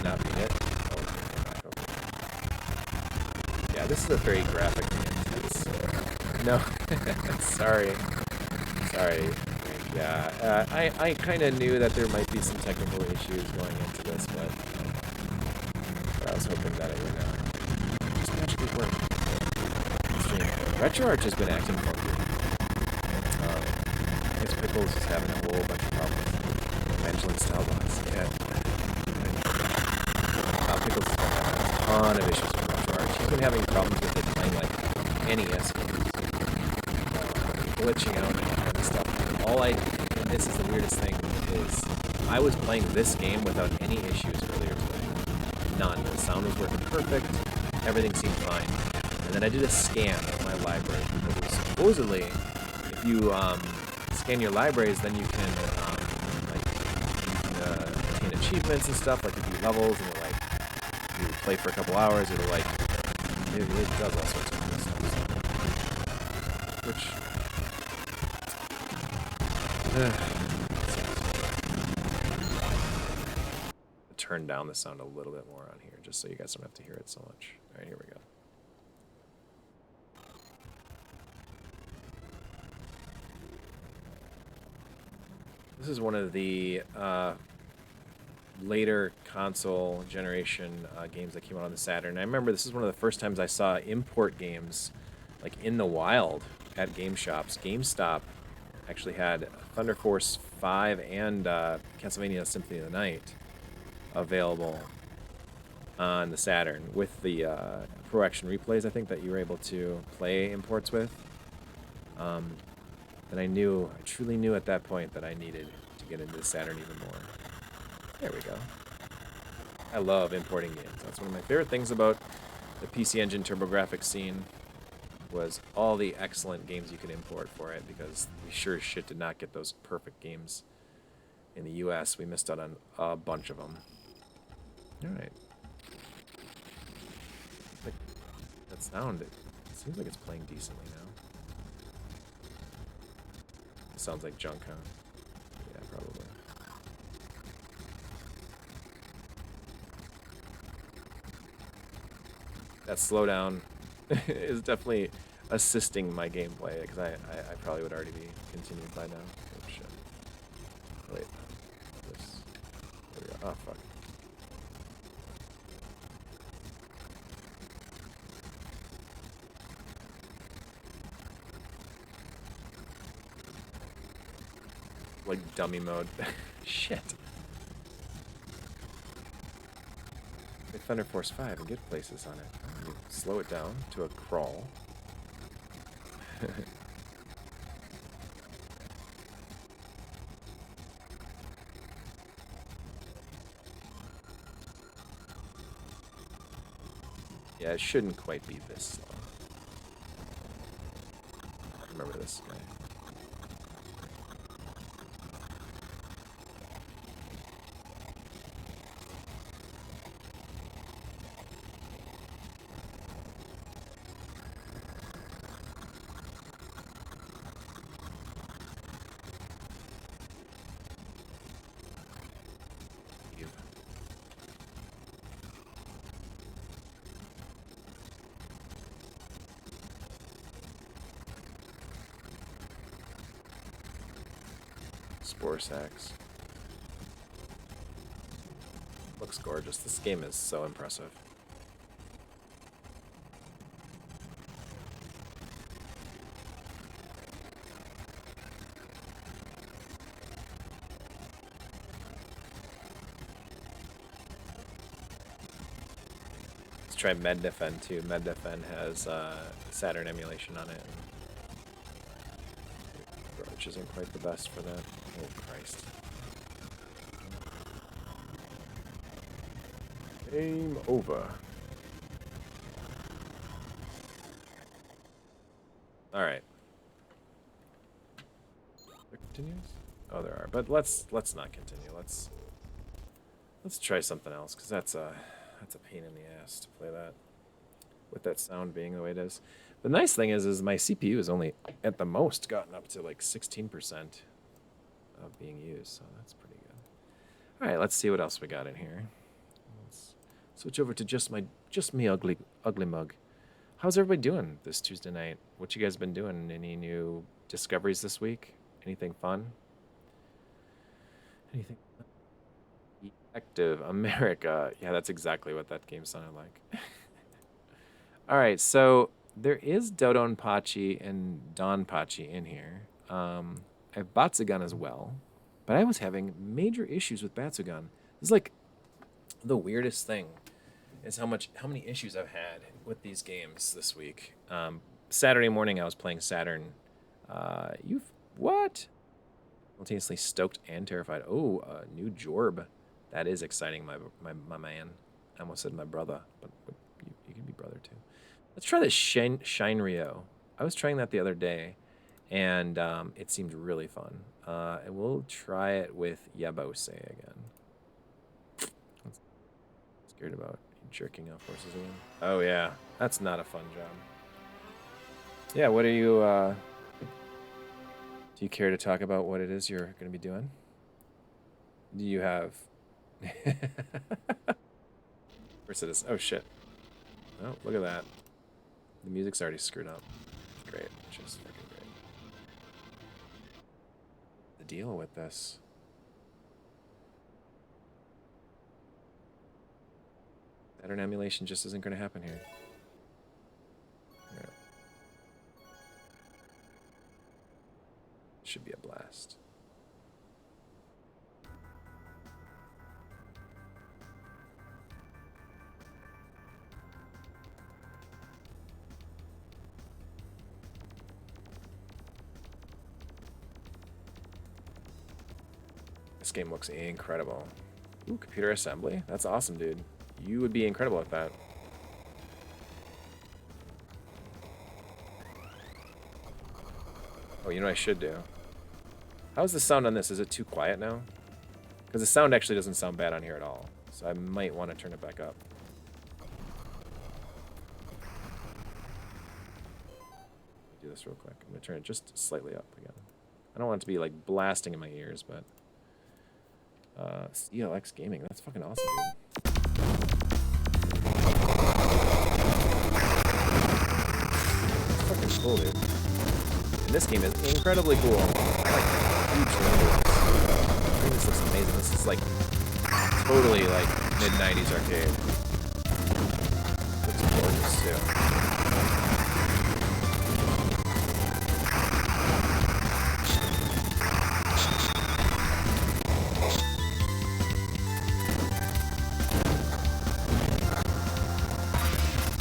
S1: not be hit. Oh, okay. Yeah, this is a very graphically intense. No, sorry. Yeah, I kind of knew that there might be some technical issues going into this, but I was hoping that it would just magically work. RetroArch has been acting funky. His Pickles is having a whole bunch of problems. Evangeline Stylebox, yeah. Pickles has been having a ton of issues with RetroArch. He's been having problems with it playing like NES games. Glitching out and kind of stuff. And this is the weirdest thing, is I was playing this game without any issues earlier today. None. The sound was working perfect. Everything seemed fine. And then I did a scan of my library, because supposedly, if you scan your libraries, then you can attain achievements and stuff, like if you do levels and you play for a couple hours, it'll it does all sorts of cool stuff. So, which turn down the sound a little bit more on here, just so you guys don't have to hear it so much. All right, here we go. This is one of the later console generation games that came out on the Saturn. I remember this is one of the first times I saw import games like in the wild at game shops. GameStop actually had Thunder Force 5 and Castlevania Symphony of the Night available on the Saturn with the Pro Action Replays, I think, that you were able to play imports with. And I truly knew at that point that I needed to get into the Saturn even more. There we go. I love importing games. That's one of my favorite things about the PC Engine TurboGrafx scene, was all the excellent games you could import for it, because we sure as shit did not get those perfect games in the US. We missed out on a bunch of them. Alright. Like, that sound, it seems like it's playing decently now. It sounds like junk, huh? Yeah, probably. That slowdown is definitely assisting my gameplay, because I probably would already be continued by now. Oh shit. Wait. This. There we go. Oh fuck. Like dummy mode. Shit. Like Thunder Force 5 and get places on it. You slow it down to a crawl. Yeah, it shouldn't quite be this slow. Remember this guy. Spore sacks. Looks gorgeous. This game is so impressive. Let's try MedDefend too. MedDefend has Saturn emulation on it, which isn't quite the best for that. Oh Christ. Game over. Alright. There continues? Oh, there are. But let's not continue. Let's try something else, because that's a pain in the ass to play that with that sound being the way it is. The nice thing is my CPU is only at the most gotten up to like 16% of being used, so that's pretty good. All right, let's see what else we got in here. Let's Switch over to just me ugly mug. How's everybody doing this Tuesday night? What you guys been doing? Any new discoveries this week? Anything fun? Anything? Active America. Yeah, that's exactly what that game sounded like. All right, so there is Dodon Pachi and Don Pachi in here. I have Batsugan as well, but I was having major issues with Batsugan. It's like the weirdest thing is how many issues I've had with these games this week. Saturday morning I was playing Saturn. You've what? Simultaneously stoked and terrified. Oh, new Jorb. That is exciting, my man. I almost said my brother, but you can be brother too. Let's try this Shine Rio. I was trying that the other day, and it seemed really fun. And we'll try it with Yabose again. I'm scared about jerking off horses again. Oh yeah, that's not a fun job. Yeah, what are you? Do you care to talk about what it is you're going to be doing? Do you have? Where's it? Oh shit! Oh, look at that. The music's already screwed up. Great, just fucking great. The deal with this. Saturn emulation just isn't going to happen here. Yeah. Should be a blast. This game looks incredible. Ooh, computer assembly? That's awesome, dude. You would be incredible at that. Oh, you know what I should do? How's the sound on this? Is it too quiet now? Because the sound actually doesn't sound bad on here at all. So I might want to turn it back up. Do this real quick. I'm going to turn it just slightly up again. I don't want it to be like blasting in my ears, but... CLX Gaming, that's fucking awesome, dude. It's fucking cool, dude. And this game is incredibly cool. I like huge numbers. I think this looks amazing. This is like totally like mid-90s arcade. Looks gorgeous too.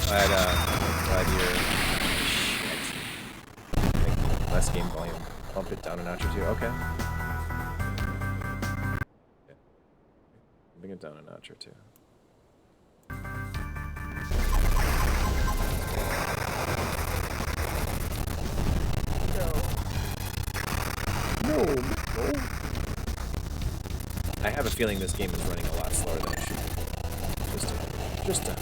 S1: Glad you're... Shit. Less game volume. Bump it down a notch or two. Okay. Yeah. Bring it down a notch or two. No. I have a feeling this game is running a lot slower than it should be. Just a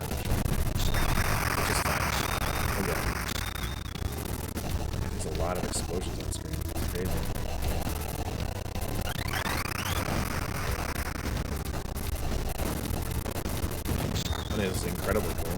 S1: There's a lot of explosions on screen. It's crazy. I think this is incredibly cool.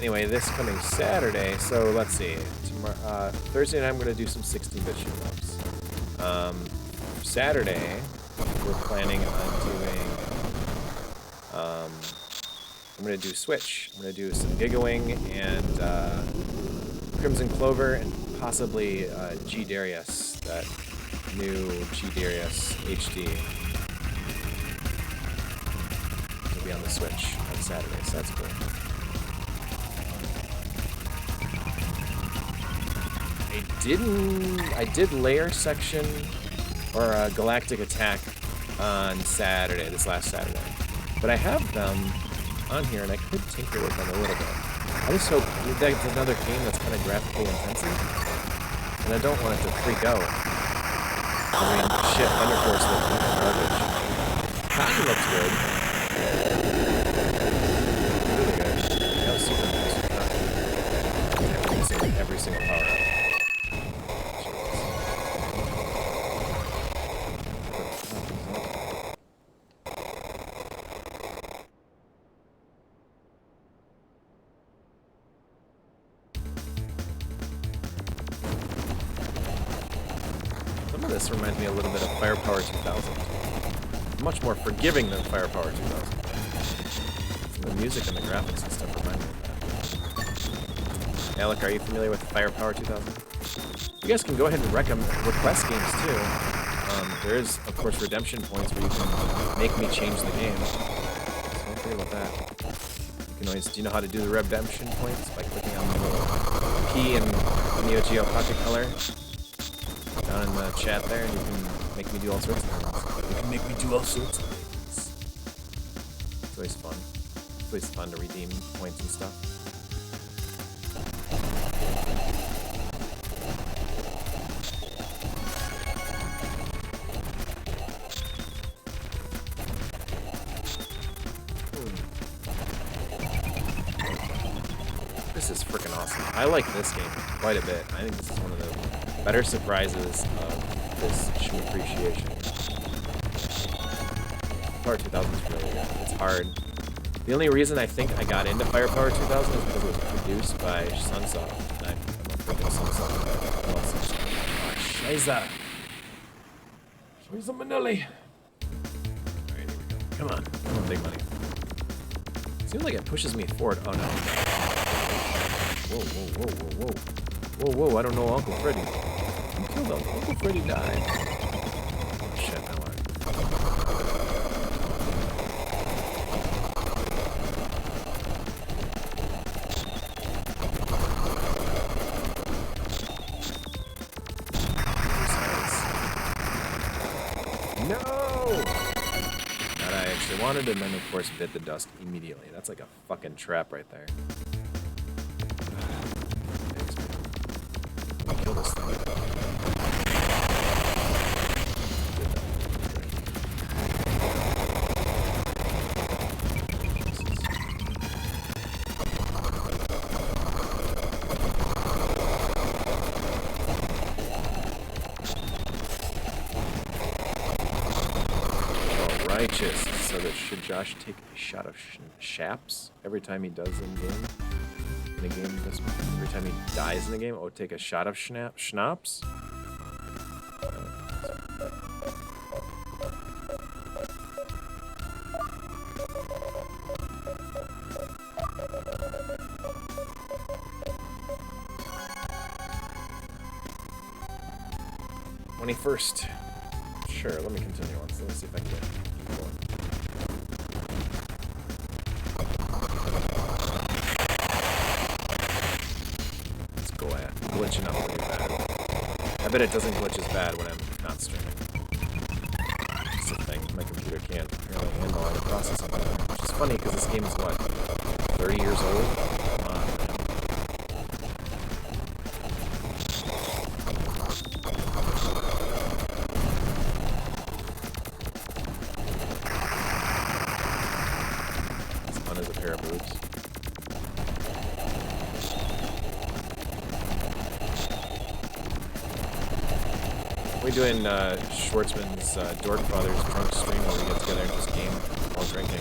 S1: Anyway, this coming Saturday, so let's see. Tomorrow, Thursday night I'm going to do some 16-bit Shmups. Saturday, we're planning on doing... I'm going to do Switch. I'm going to do some Gigawing and Crimson Clover and possibly G Darius, that new G Darius HD. It'll be on the Switch on Saturday, so that's cool. I did Layer Section or Galactic Attack on Saturday, this last Saturday. But I have them on here and I could tinker with them a little bit. I just hope that's another game that's kind of graphically intensive. And I don't want it to freak out. I mean, shit, Underforce looks like garbage. Cotton looks good. every single power up. Some of this reminds me a little bit of Firepower 2000. Much more forgiving than Firepower 2000. The music and the graphics and stuff remind me of that. Alec, are you familiar with Firepower 2000? You guys can go ahead and request games too. There is, of course, redemption points where you can make me change the game. So don't forget about that. You can always, do you know how to do the redemption points? By clicking on the little P in Neo Geo Pocket Color down in the chat there, and you can make me do all sorts of things. You can make me do all sorts of things. It's always fun. It's always fun to redeem points and stuff. This is freaking awesome. I like this game quite a bit. I think this is one of the better surprises of this Shuppreciation. Firepower 2000 is really good. It's hard. The only reason I think I got into Firepower 2000 is because it was produced by Sunsoft. I'm a freaking Sunsoft. I love Sunsoft. Oh, Scheiße. Scheiße Manelli. Alright, here we go. Come on. Come on, big money. Seems like it pushes me forward. Oh, no. Whoa, whoa, whoa, whoa, whoa. Whoa, whoa, I don't know Uncle Freddy. You killed him. Uncle Freddy died. Oh, shit, now what? No! That I actually wanted, and then, of course, bit the dust immediately. That's like a fucking trap right there. Kill this thing. Oh, righteous. So that should Josh take a shot of Shmups every time he does in game? In a game, every time he dies in a game, oh, take a shot of Shmups. "21st. Sure, let me continue on. So let's see if I can get going. Glitching up pretty bad. I bet it doesn't glitch as bad when I'm not streaming. It's a thing. My computer can't really handle all the processing power. Which is funny because this game is what? 30 years old? Come on, man. As fun as a pair of boobs. We're doing Schwartzman's Dork Father's drunk stream where we get together and just game while drinking.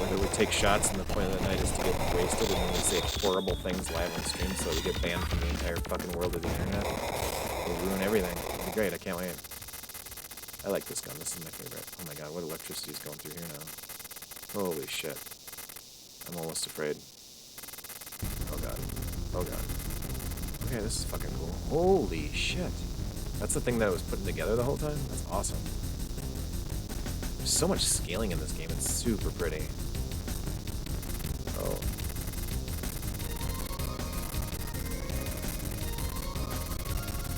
S1: Whether we take shots and the point of the night is to get wasted and then we say horrible things live on stream so we get banned from the entire fucking world of the internet. We'll ruin everything. It'll be great, I can't wait. I like this gun, this is my favorite. Oh my god, what electricity is going through here now. Holy shit. I'm almost afraid. Oh god. Oh god. Okay, this is fucking cool. Holy shit. That's the thing that I was putting together the whole time? That's awesome. There's so much scaling in this game, it's super pretty. Oh.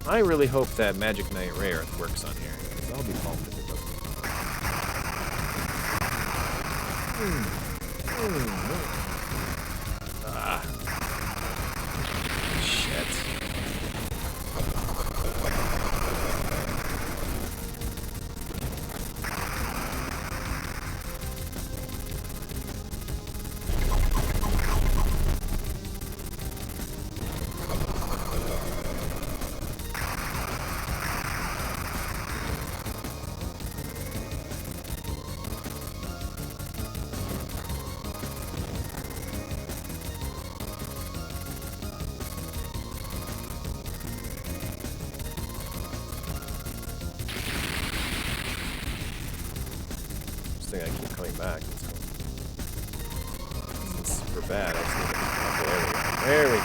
S1: I really hope that Magic Knight Ray Earth works on here, because I'll be bummed if it doesn't. Ah. Shit. thing I keep coming back. It's super bad. I just need to... Oh, there we go.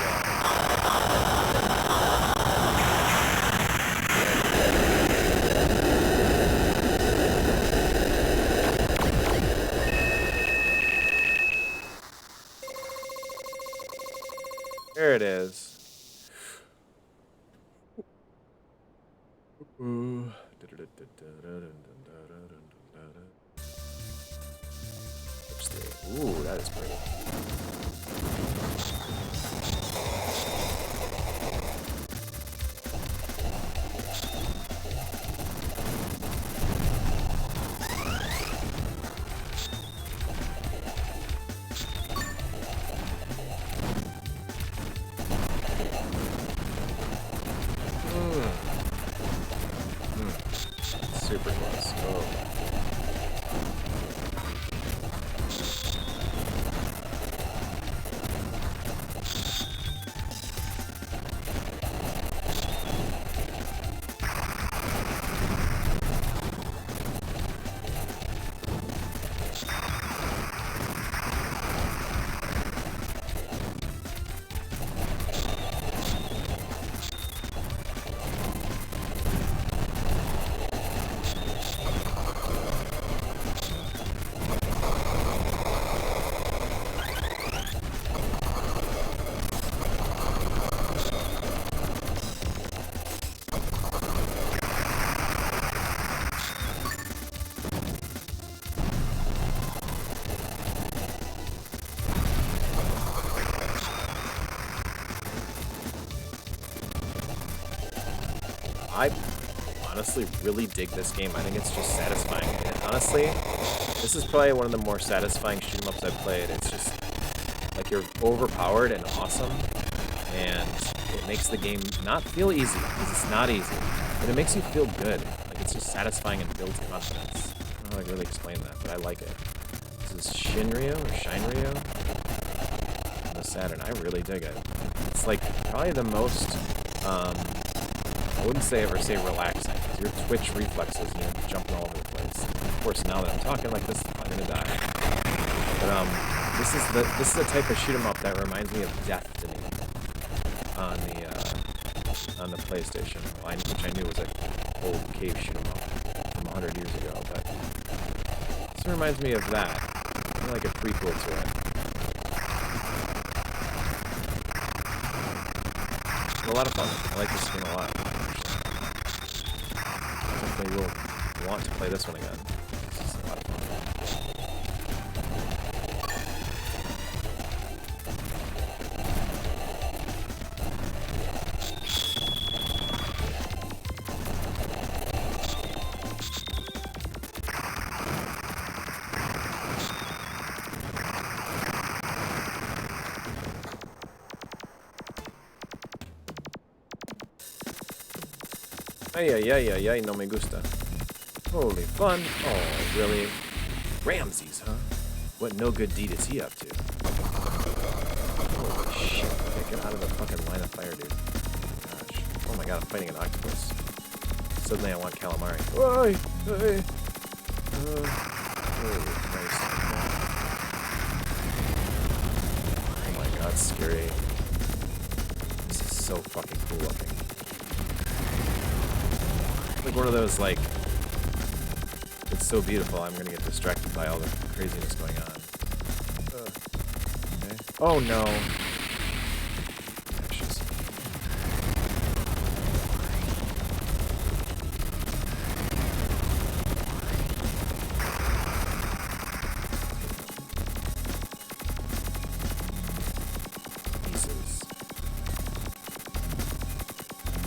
S1: There it is. Ooh, that is pretty. Super close. Oh. I honestly really dig this game. I think it's just satisfying. And honestly, this is probably one of the more satisfying shoot-'em-ups I've played. It's just like you're overpowered and awesome, and it makes the game not feel easy, because it's not easy, but it makes you feel good. Like it's just satisfying and builds confidence. I don't know how to really explain that, but I like it. This is Shinryu or Shinryu on the Saturn. I really dig it. It's like probably the most I wouldn't say ever say relaxing, because your twitch reflexes, you know, jumping all over the place. Of course, now that I'm talking like this, I'm gonna die. But this is the type of shoot 'em up that reminds me of Destiny on the PlayStation, which I knew was an old cave shoot 'em up from 100 years ago. But this reminds me of that, kind of like a prequel to it. It's a lot of fun. I like this game a lot. Definitely will want to play this one again. This is a lot of fun. Ay, ay, ay, ay, ay, no me gusta. Holy fun. Oh, really? Ramses, huh? What no good deed is he up to? Holy shit. Okay, get out of the fucking line of fire, dude. Gosh. Oh my god, I'm fighting an octopus. Suddenly I want calamari. Oi! Hey! Holy Christ. Oh my god, scary. This is so fucking cool looking. Like one of those, like, it's so beautiful, I'm gonna get distracted by all the craziness going on. Okay. Oh no. Ashes. Pieces.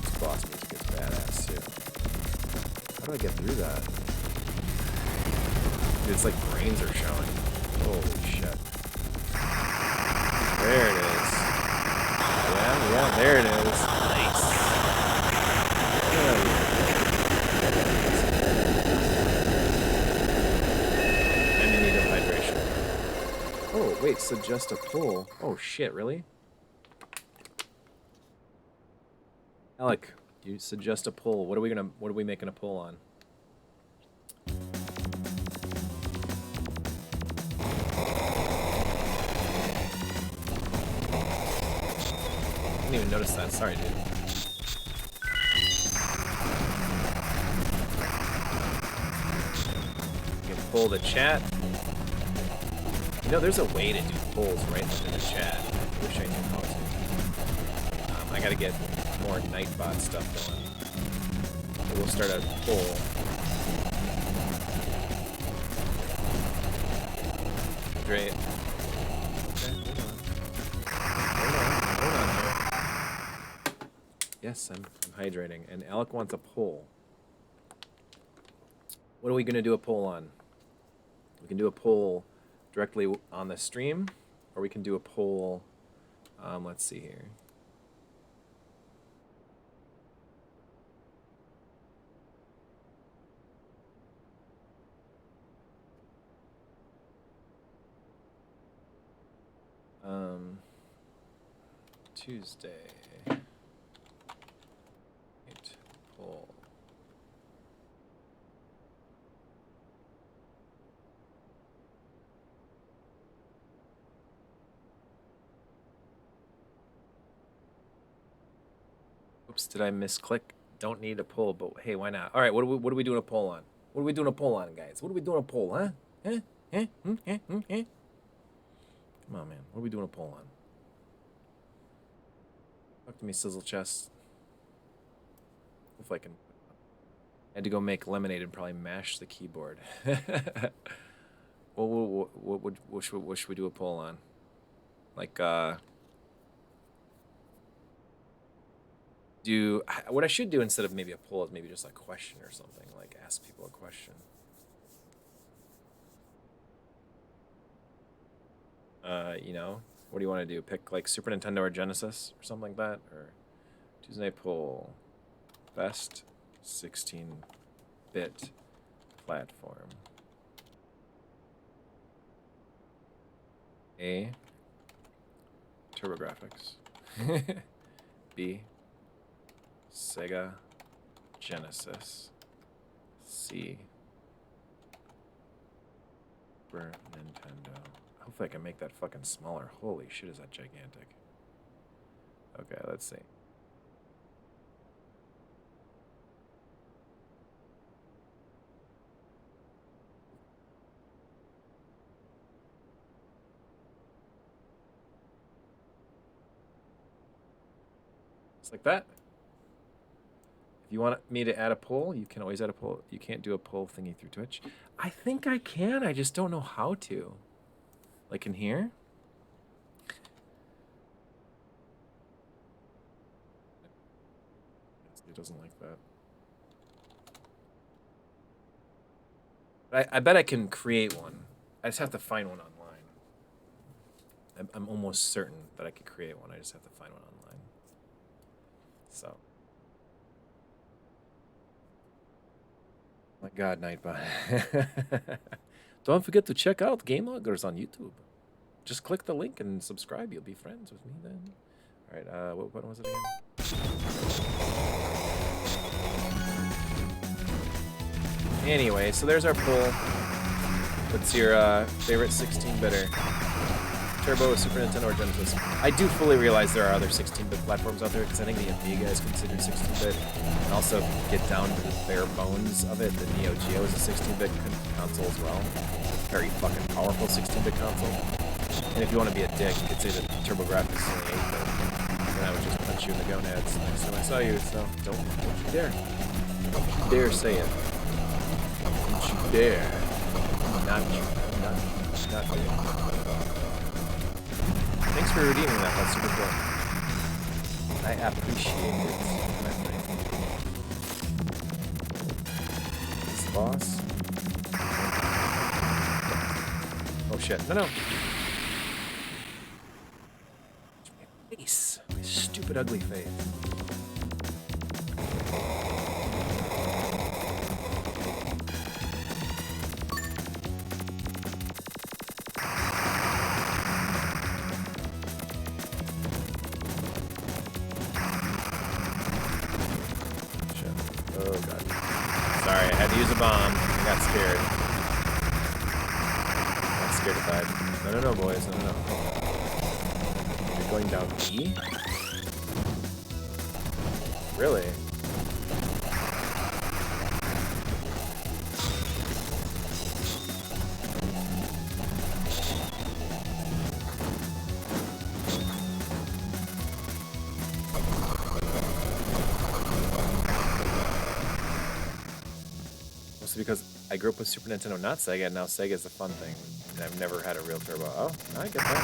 S1: This boss music is badass too. How do I get through that? Dude, it's like brains are showing. Holy shit. There it is. Yeah, there it is. Nice. I'm in need of hydration. Oh, wait, suggest a pull. Oh shit, really? Alec, you suggest a pull. What are we making a pull on? didn't even notice that. Sorry, dude. You can pull the chat. You know, there's a way to do polls right within the chat. I wish I knew how to. I gotta get more Nightbot stuff going. So we'll start a poll. Great. Okay, hold on here. Yes, I'm hydrating. And Alec wants a poll. What are we gonna do a poll on? We can do a poll directly on the stream, or we can do a poll. Let's see here. Tuesday. Poll. Oops, did I misclick? Don't need a poll, but hey, why not? All right, what are we doing a poll on? What are we doing a poll on, guys? What are we doing a poll, huh? Come on, man. What are we doing a poll on? Talk to me, Sizzle Chest. If I can. I had to go make lemonade and probably mash the keyboard. What should we do a poll on? Like, what I should do instead of maybe a poll is maybe just a question or something. Like, ask people a question. You know, what do you want to do? Pick like Super Nintendo or Genesis or something like that? Or Tuesday poll, best 16-bit platform. A, TurboGrafx. B, Sega Genesis. C, Super Nintendo. Hopefully I can make that fucking smaller. Holy shit, is that gigantic. Okay, let's see. Just like that. If you want me to add a poll, you can always add a poll. You can't do a poll thingy through Twitch. I think I can, I just don't know how to. Like in here? It doesn't like that. I bet I can create one. I just have to find one online. I'm almost certain that I could create one. I just have to find one online. So. My God, Nightbot. Don't forget to check out Game Loggers on YouTube. Just click the link and subscribe. You'll be friends with me then. All right, what button was it again? Anyway, so there's our poll. What's your favorite 16-bitter? Turbo, Super Nintendo, or Genesis? I do fully realize there are other 16-bit platforms out there because I think the Amiga is considered 16-bit. And also get down to the bare bones of it. The Neo Geo is a 16-bit console as well. Very fucking powerful 16-bit console. And if you want to be a dick, you could say that TurboGrafx is only 8-bit. And I would just punch you in the gonads next time I saw you, so don't you dare. Don't you dare say it. Don't you dare. Not dare. Thanks for redeeming that. That's super cool. I appreciate it. This boss. Oh shit. No. My face. My stupid ugly face. Bomb. I got scared. Got scared if I... No, boys. No. You're going down E? Really? Mostly because I grew up with Super Nintendo, not Sega, and now Sega is a fun thing, and I've never had a real turbo. Oh, I get that.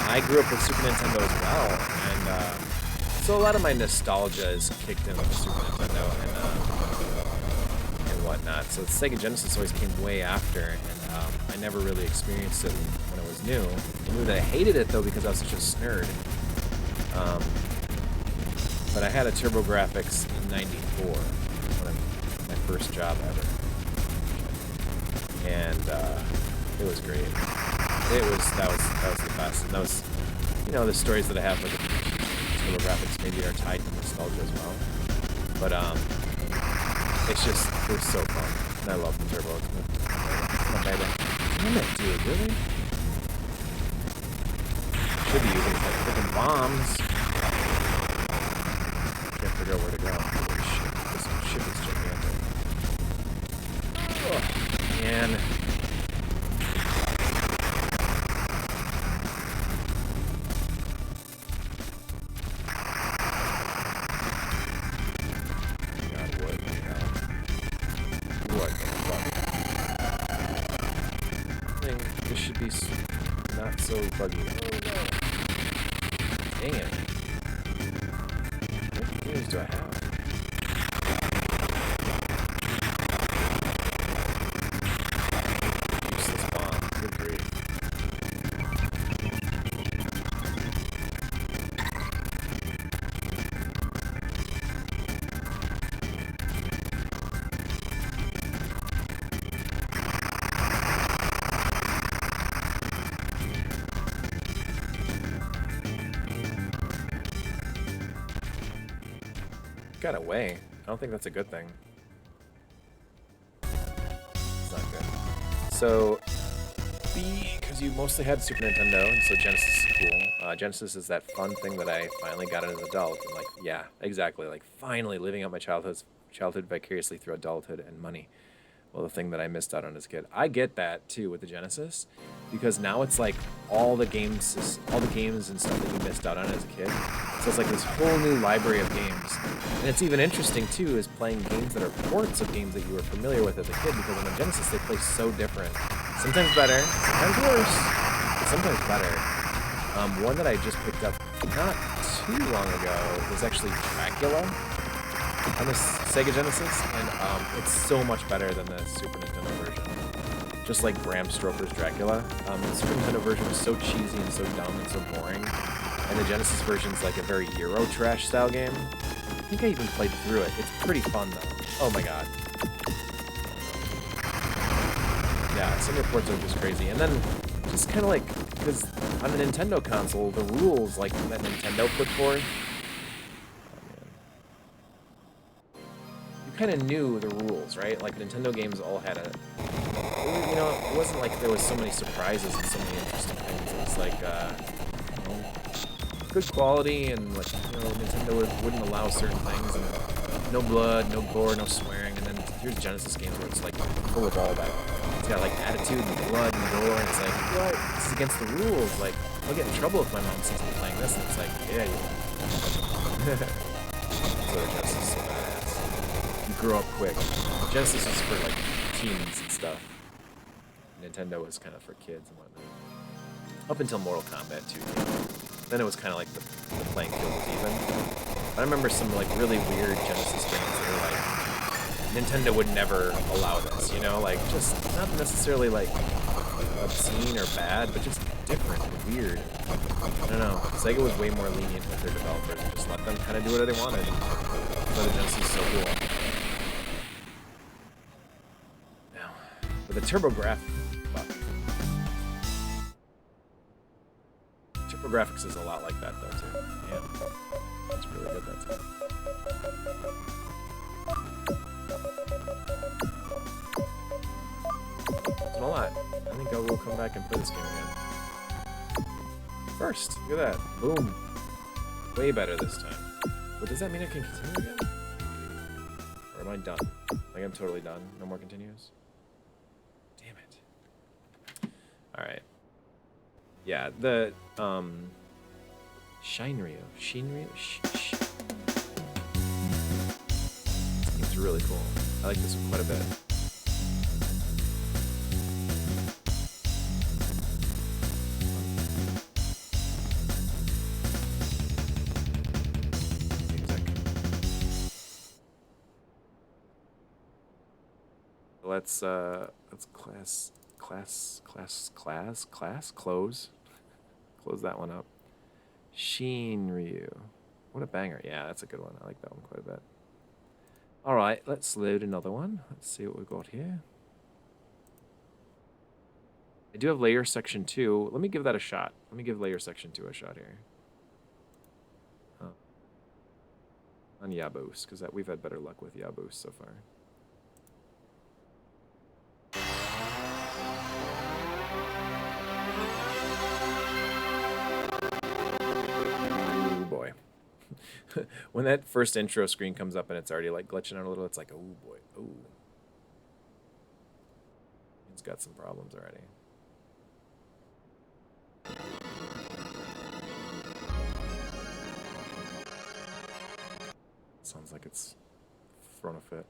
S1: I grew up with Super Nintendo as well, and so a lot of my nostalgia is kicked in with the Super Nintendo and whatnot. So the Sega Genesis always came way after, and I never really experienced it when it was new. I knew that I hated it though because I was such a snerd. But I had a TurboGrafx in '94. My first job ever, and it was great. That was the best, and that was, you know, the stories that I have with the TurboGrafx maybe are tied to nostalgia as well. But it was so fun, and I love the Turbo. Damn it, dude, really? Should be using like freaking bombs. Can't figure out where to go. Holy shit, this ship is gigantic. Oh, man. God, what the hell? What the fuck? I think this should be not so buggy. Oh no. Dang it. What games do I have? Useless bomb. Good grief. Got away. I don't think that's a good thing. It's not good. So, because you mostly had Super Nintendo, and so Genesis is cool. Genesis is that fun thing that I finally got as an adult. And like, yeah, exactly. Like, finally living out my childhood vicariously through adulthood and money. Well, the thing that I missed out on as a kid. I get that too with the Genesis, because now it's like all the games and stuff that you missed out on as a kid. So it's like this whole new library of games, and it's even interesting too, is playing games that are ports of games that you were familiar with as a kid, because on the Genesis they play so different. Sometimes better, sometimes worse, but sometimes better. One that I just picked up not too long ago was actually Dracula on the Sega Genesis, and it's so much better than the Super Nintendo version. Just like Bram Stoker's Dracula. The Super Nintendo version was so cheesy and so dumb and so boring, and the Genesis version's like a very Euro trash style game. I think I even played through it. It's pretty fun though. Oh my god. Yeah, some reports are just crazy, and then just kind of like, because on the Nintendo console, the rules like that Nintendo put forth, kind of knew the rules, right? Like Nintendo games all had a, you know, it wasn't like there was so many surprises and so many interesting things. It was like, you know, good quality, and like, you know, Nintendo wouldn't allow certain things, and no blood, no gore, no swearing. And then here's Genesis games where it's like full of all that. It's got like attitude and blood and gore, and it's like, what? This is against the rules. Like, I'll get in trouble if my mom sees me playing this. And it's like, yeah, you will. So Genesis is so badass. Grow up quick. Genesis was for like teens and stuff. Nintendo was kind of for kids and whatnot. Up until Mortal Kombat 2. Then it was kind of like the playing field was even. But I remember some like really weird Genesis games that were like, Nintendo would never allow this, you know? Like, just not necessarily like obscene or bad, but just different and weird. I don't know. Sega was way more lenient with their developers and just let them kind of do whatever they wanted. So the Genesis is so cool. But the TurboGrafx is a lot like that though too. Yeah, it's really good that time. It's a lot. I think I will come back and play this game again. First, look at that. Boom. Way better this time. But does that mean I can continue again? Or am I done? Like I'm totally done. No more continues? Damn it. Alright. Yeah, the Shinryu. It's really cool. I like this one quite a bit. Let's close that one up. Shinryu. What a banger. Yeah, that's a good one. I like that one quite a bit. All right, let's load another one. Let's see what we've got here. I do have layer section 2. Let me give that a shot. Let me give layer section 2 a shot here. On Yabos, because we've had better luck with Yabos so far. Oh boy. When that first intro screen comes up and it's already like glitching out a little, it's like, oh boy, oh. It's got some problems already. Sounds like it's thrown a fit.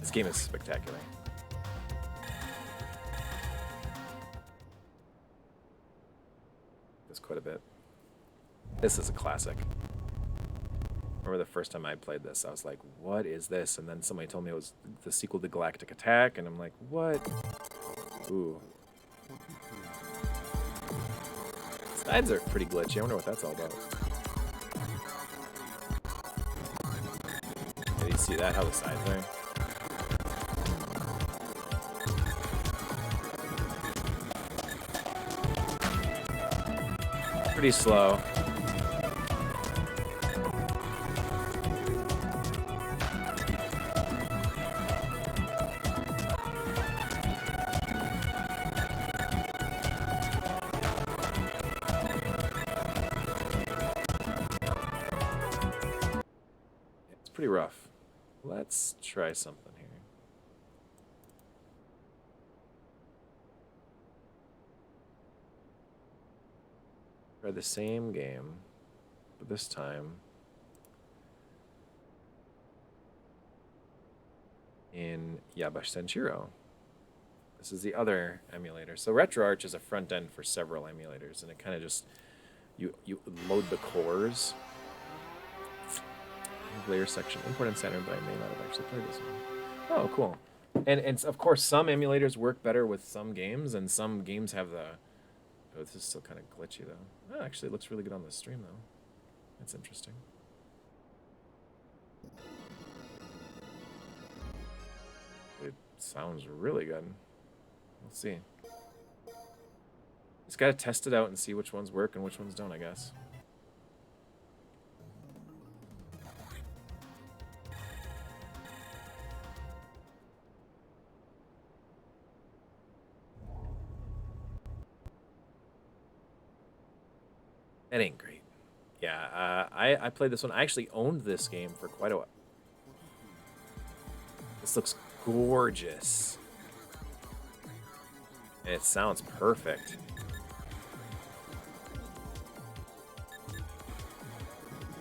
S1: This game is spectacular. This quite a bit. This is a classic. I remember the first time I played this, I was like, what is this? And then somebody told me it was the sequel to Galactic Attack, and I'm like, what? Ooh. Sides are pretty glitchy. I wonder what that's all about. Did you see that? How the sides are? Pretty slow. It's pretty rough. Let's try something here. Try the same game, but this time in Yabash Senshiro. This is the other emulator. So RetroArch is a front end for several emulators, and it kind of just you load the cores. Layer section import in Saturn, but I may not have actually played this one. Oh, cool. And of course, some emulators work better with some games, and some games have the. Oh, this is still kind of glitchy though. Oh, actually, it looks really good on the stream though. That's interesting. It sounds really good. We'll see. Just gotta test it out and see which ones work and which ones don't, I guess. That ain't great. Yeah, I played this one. I actually owned this game for quite a while. This looks gorgeous. And it sounds perfect.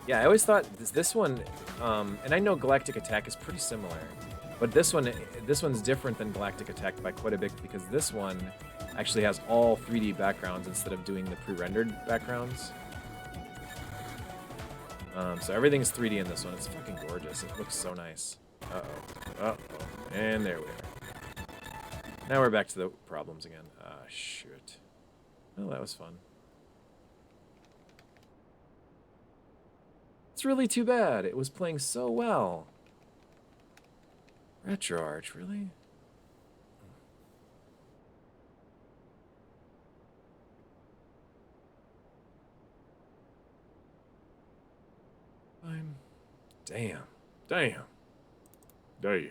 S1: Yeah, I always thought this one, and I know Galactic Attack is pretty similar, but this one's different than Galactic Attack by quite a bit because this one actually has all 3D backgrounds instead of doing the pre-rendered backgrounds. So everything's 3D in this one. It's fucking gorgeous. It looks so nice. Uh-oh. Uh-oh. And there we are. Now we're back to the problems again. Ah, shoot. Oh, that was fun. It's really too bad. It was playing so well. RetroArch, really? Fine. Damn. Damn. Damn.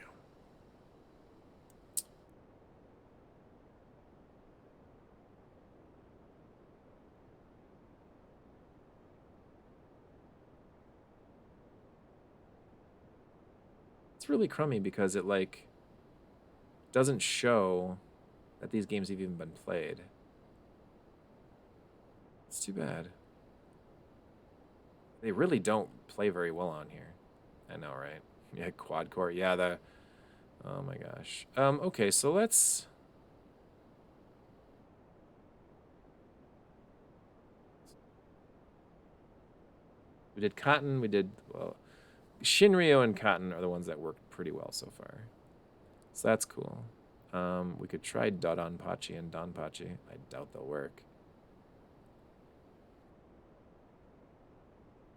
S1: It's really crummy because it, like, doesn't show that these games have even been played. It's too bad. They really don't play very well on here. I know, right? Yeah, quad core. Yeah, the... Oh my gosh. Okay, so let's... We did Cotton, we did... Well, Shinryo and Cotton are the ones that worked pretty well so far. So that's cool. We could try Dodonpachi and Donpachi. I doubt they'll work.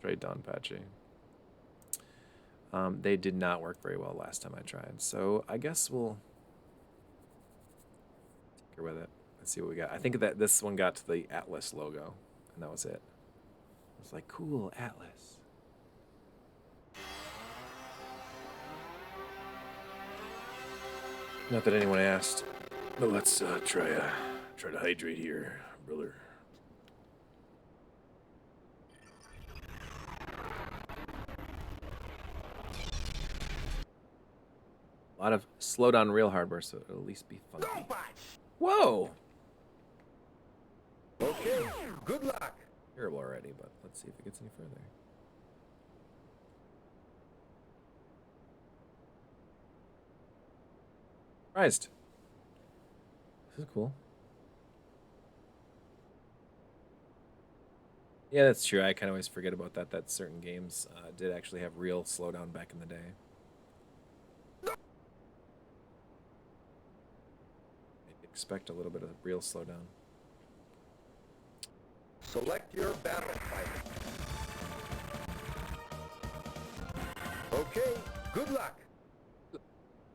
S1: Try Donpachi. They did not work very well last time I tried. So I guess we'll tinker with it. Let's see what we got. I think that this one got to the Atlas logo, and that was it. It's like, cool, Atlas. Not that anyone asked, but let's try to hydrate here, brother. A lot of slowdown real hardware, so it'll at least be funky. Whoa!
S2: Okay, good luck.
S1: Terrible already, but let's see if it gets any further. Surprised. This is cool. Yeah, that's true. I kind of always forget about that. That certain games did actually have real slowdown back in the day. I'd expect a little bit of real slowdown.
S2: Select your battle fighter. Okay, good luck.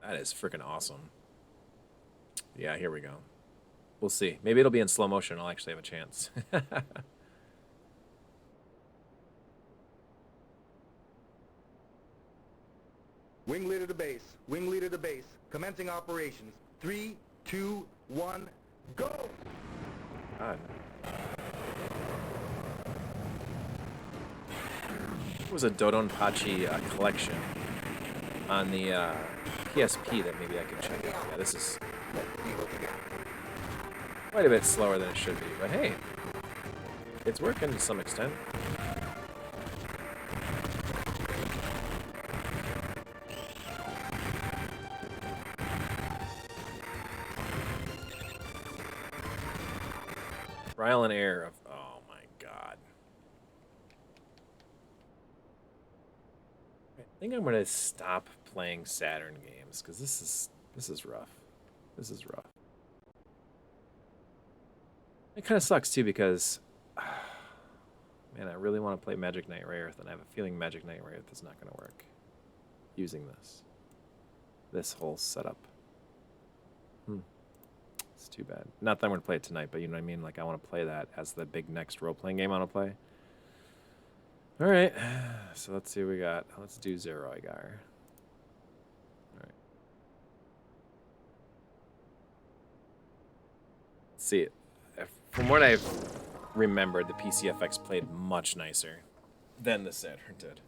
S1: That is freaking awesome. Yeah, here we go. We'll see. Maybe it'll be in slow motion. I'll actually have a chance.
S2: Wing leader to base. Wing leader to base. Commencing operations. 3, 2, 1, go!
S1: God. There was a Dodonpachi collection on the PSP that maybe I could check out. Yeah, this is quite a bit slower than it should be, but hey, it's working to some extent. Trial and error of, oh my god. I think I'm gonna stop playing Saturn games because this is rough. This is rough. It kind of sucks too because, man, I really want to play Magic Knight Rayearth, and I have a feeling Magic Knight Rayearth is not going to work using this whole setup. It's too bad. Not that I'm going to play it tonight, but you know what I mean? Like, I want to play that as the big next role-playing game I want to play. All right, so let's see what we got. Let's do Zeroigar. All right. Let's see. From what I've remembered, the PCFX played much nicer than the Saturn did.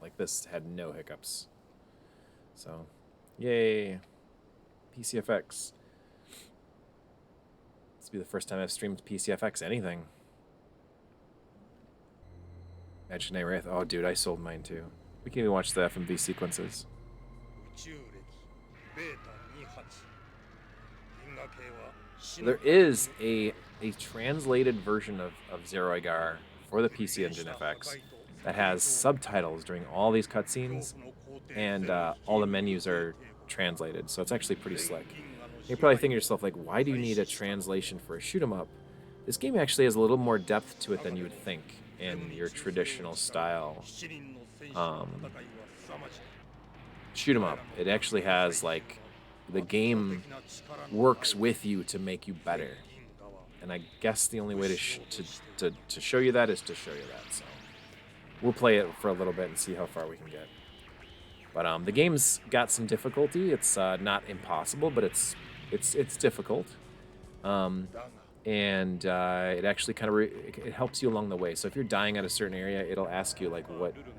S1: Like, this had no hiccups. So, yay. PCFX. This will be the first time I've streamed PCFX anything. Magic Knight Wraith. Oh, dude, I sold mine too. We can even watch the FMV sequences. There is a translated version of Zeroigar for the PC Engine FX that has subtitles during all these cutscenes, and all the menus are translated, so it's actually pretty slick. You're probably thinking to yourself, like, why do you need a translation for a shoot 'em up? This game actually has a little more depth to it than you would think in your traditional style shoot 'em up. It actually has, like, the game works with you to make you better. And I guess the only way to show you that is to show you that. So we'll play it for a little bit and see how far we can get. But the game's got some difficulty. It's not impossible, but it's difficult. And it actually kind of it helps you along the way. So if you're dying at a certain area, it'll ask you, like,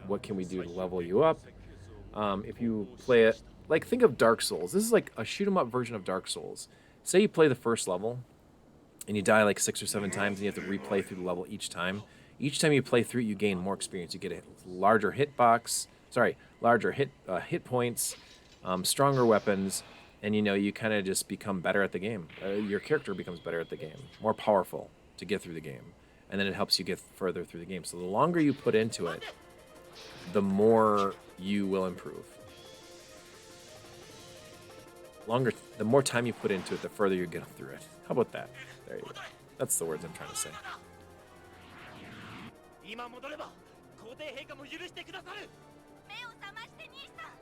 S1: what can we do to level you up? if you play it, like, think of Dark Souls. This is like a shoot 'em up version of Dark Souls. Say you play the first level, and you die like 6 or 7 times, and you have to replay through the level each time. Each time you play through it, you gain more experience. You get a larger larger hit points, stronger weapons, and you kind of just become better at the game. Your character becomes better at the game, more powerful to get through the game, and then it helps you get further through the game. So the longer you put into it, the more you will improve. The more time you put into it, the further you get through it. How about that? There you go. That's the words I'm trying to say.
S3: 今戻れば皇帝陛下も許してくださる。
S4: 目を覚まして兄さん。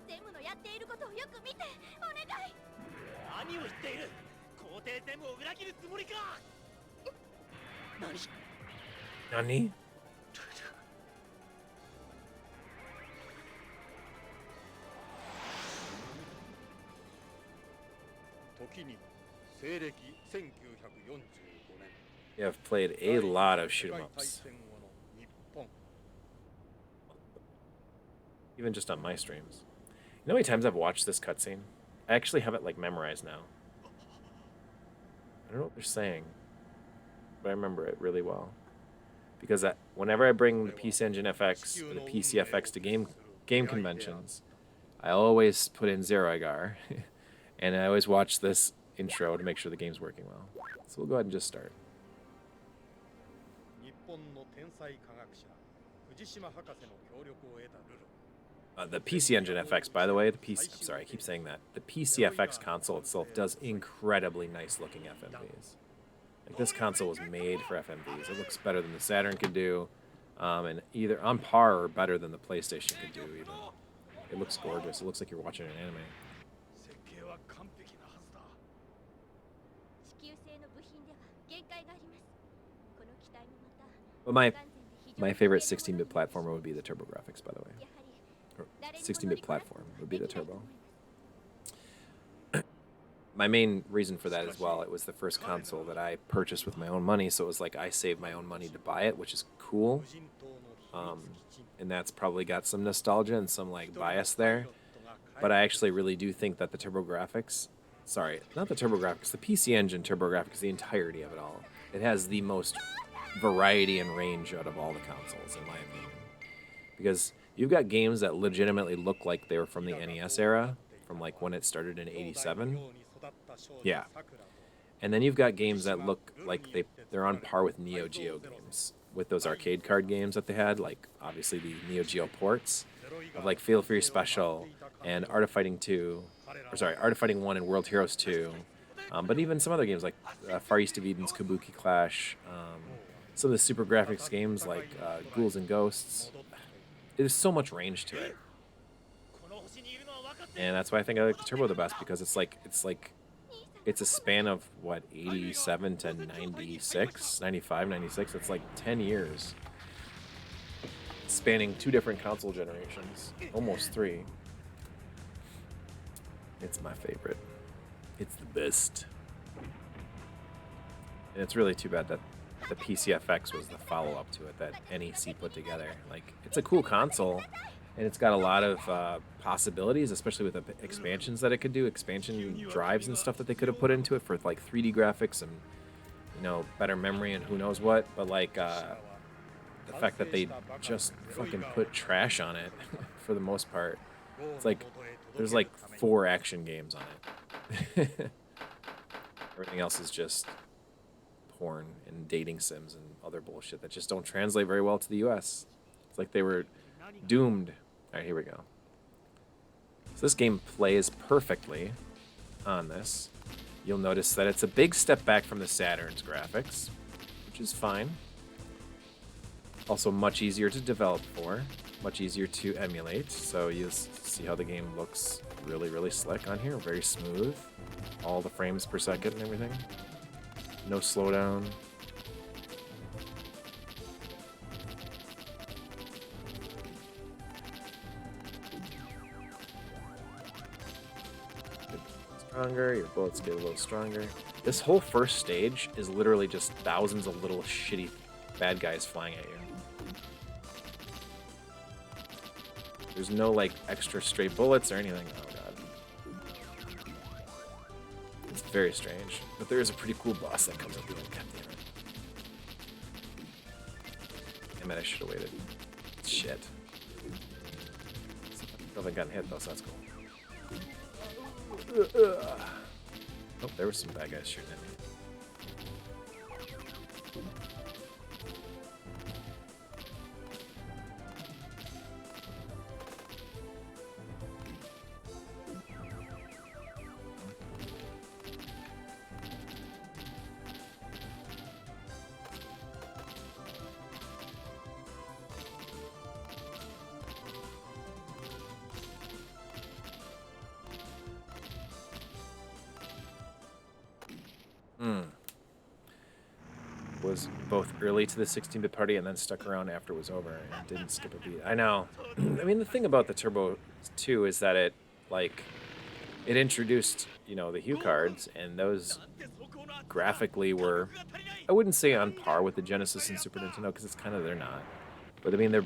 S4: ゼムのやっていることをよく見てお願い。
S3: 何を言っている。皇帝ゼムを裏切るつもりか。
S1: Nani?
S5: 時に西暦1945年
S1: You have played a lot of shoot 'em
S5: 世界大
S1: ups,
S5: 戦後の日本
S1: even just on my streams. You know how many times I've watched this cutscene? I actually have it like memorized now. I don't know what they're saying, but I remember it really well. Because whenever I bring the PC Engine FX or the PC FX to game conventions, I always put in Zero Egar, and I always watch this intro to make sure the game's working well. So we'll go ahead and just start.
S5: 日本の天才科学者藤島博士の協力を得たルル
S1: The PC Engine FX, by the way, sorry, I keep saying that. The PC FX console itself does incredibly nice looking FMVs. Like, this console was made for FMVs. It looks better than the Saturn could do, and either on par or better than the PlayStation could do, even. It looks gorgeous. It looks like you're watching an anime.
S5: 設計は完璧なはずだ
S4: 地球製の部品では限界があります。この機体もまた
S1: But my favorite 16-bit platformer would be the TurboGrafx, by the way. Or 16-bit platform would be the Turbo. My main reason for that as well, it was the first console that I purchased with my own money, so it was like I saved my own money to buy it, which is cool.
S5: 無人島の秘密基地
S1: And that's probably got some nostalgia and some like bias there. But I actually really do think that the TurboGrafx, sorry, not the TurboGrafx, the PC Engine TurboGrafx, the entirety of it all, it has the most variety and range out of all the consoles, in my opinion. Because you've got games that legitimately look like they were from the NES era, from like when it started in '87. Yeah. And then you've got games that look like they're on par with Neo Geo games, with those arcade card games that they had, like obviously the Neo Geo ports of like Fatal Fury Special and Art of Fighting 2, or sorry, Art of Fighting 1 and World Heroes 2, but even some other games like Far East of Eden's Kabuki Clash, some of the Super Graphics games like Ghouls and Ghosts. There's so much range to it,
S3: この星にいるのは分かってる。
S1: and that's why I think I like the Turbo the best, because it's a span of what, 87 to 96, 95, 96. It's like 10 years, spanning 2 different console generations, almost 3. It's my favorite. It's the best. And it's really too bad that the PCFX was the follow-up to it that NEC put together. Like, it's a cool console, and it's got a lot of possibilities, especially with the expansions that it could do, expansion drives and stuff that they could have put into it for like 3D graphics and, better memory and who knows what. But like the fact that they just fucking put trash on it for the most part. It's like there's like 4 action games on it. Everything else is just porn and dating sims and other bullshit that just don't translate very well to the US. It's like they were doomed. All right, here we go. So this game plays perfectly on this. You'll notice that it's a big step back from the Saturn's graphics, which is fine. Also much easier to develop for, much easier to emulate. So you see how the game looks really, really slick on here, very smooth. All the frames per second and everything. No slowdown. Stronger, your bullets get a little stronger. This whole first stage is literally just thousands of little shitty bad guys flying at you. There's no like extra straight bullets or anything. Oh god. It's very strange. But there is a pretty cool boss that comes at the end. God damn it. Damn it, I should have waited. Shit. I haven't gotten hit though, so that's cool. Oh, there was some bad guys shooting at me. Was both early to the 16-bit party and then stuck around after it was over and didn't skip a beat. I know. I mean, the thing about the Turbo 2 is that it, like, it introduced, you know, the Hue cards, and those graphically were, I wouldn't say on par with the Genesis and Super Nintendo, because it's kind of, they're not. But I mean, they're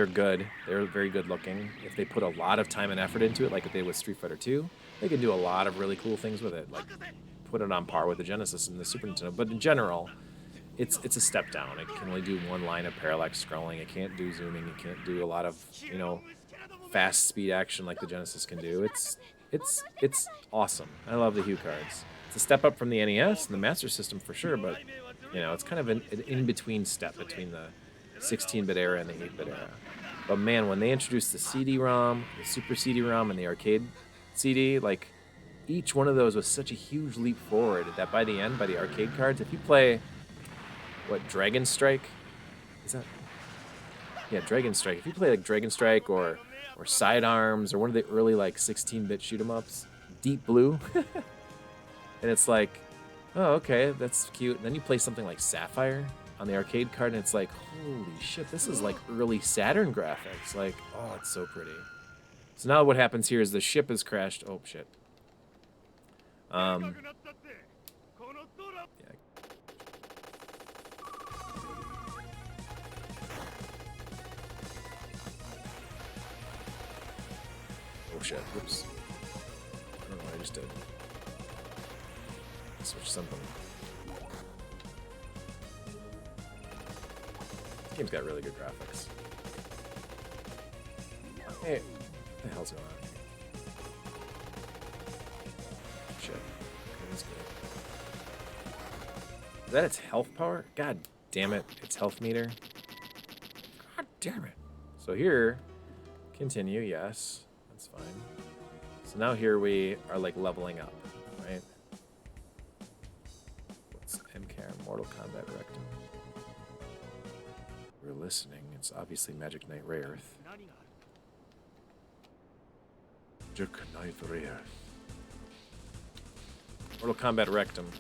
S1: good. They're very good looking. If they put a lot of time and effort into it, like they did with Street Fighter 2, they can do a lot of really cool things with it, like put it on par with the Genesis and the Super Nintendo. But in general, it's a step down. It can only do one line of parallax scrolling. It can't do zooming. It can't do a lot of, you know, fast speed action like the Genesis can do. It's awesome. I love the Hue cards. It's a step up from the NES and the Master System for sure, but you know, it's kind of an in-between step between the 16-bit era and the 8-bit era. But man, when they introduced the CD-ROM, the Super CD-ROM, and the arcade CD, like each one of those was such a huge leap forward that by the end, by the arcade cards, if you play what, Dragon Strike? Is that? Yeah, Dragon Strike. If you play like Dragon Strike or Sidearms or one of the early like 16-bit shoot 'em ups, Deep Blue, and it's like, oh okay, that's cute. And then you play something like Sapphire on the arcade card, and it's like, holy shit, this is like early Saturn graphics. Like, oh, it's so pretty. So now what happens here is the ship has crashed. Oh shit. Yeah. Oh shit, whoops. I don't know what I just did. Switch something. This game's got really good graphics. Hey, what the hell's going on? Shit. Is that its health power? God damn it, its health meter. God damn it. So here, continue, yes. That's fine. So now here we are like leveling up, right? What's MKR? Mortal Kombat Rectum. We're listening. It's obviously Magic Knight Ray Earth. Magic Knight Ray Earth. Mortal Kombat Rectum.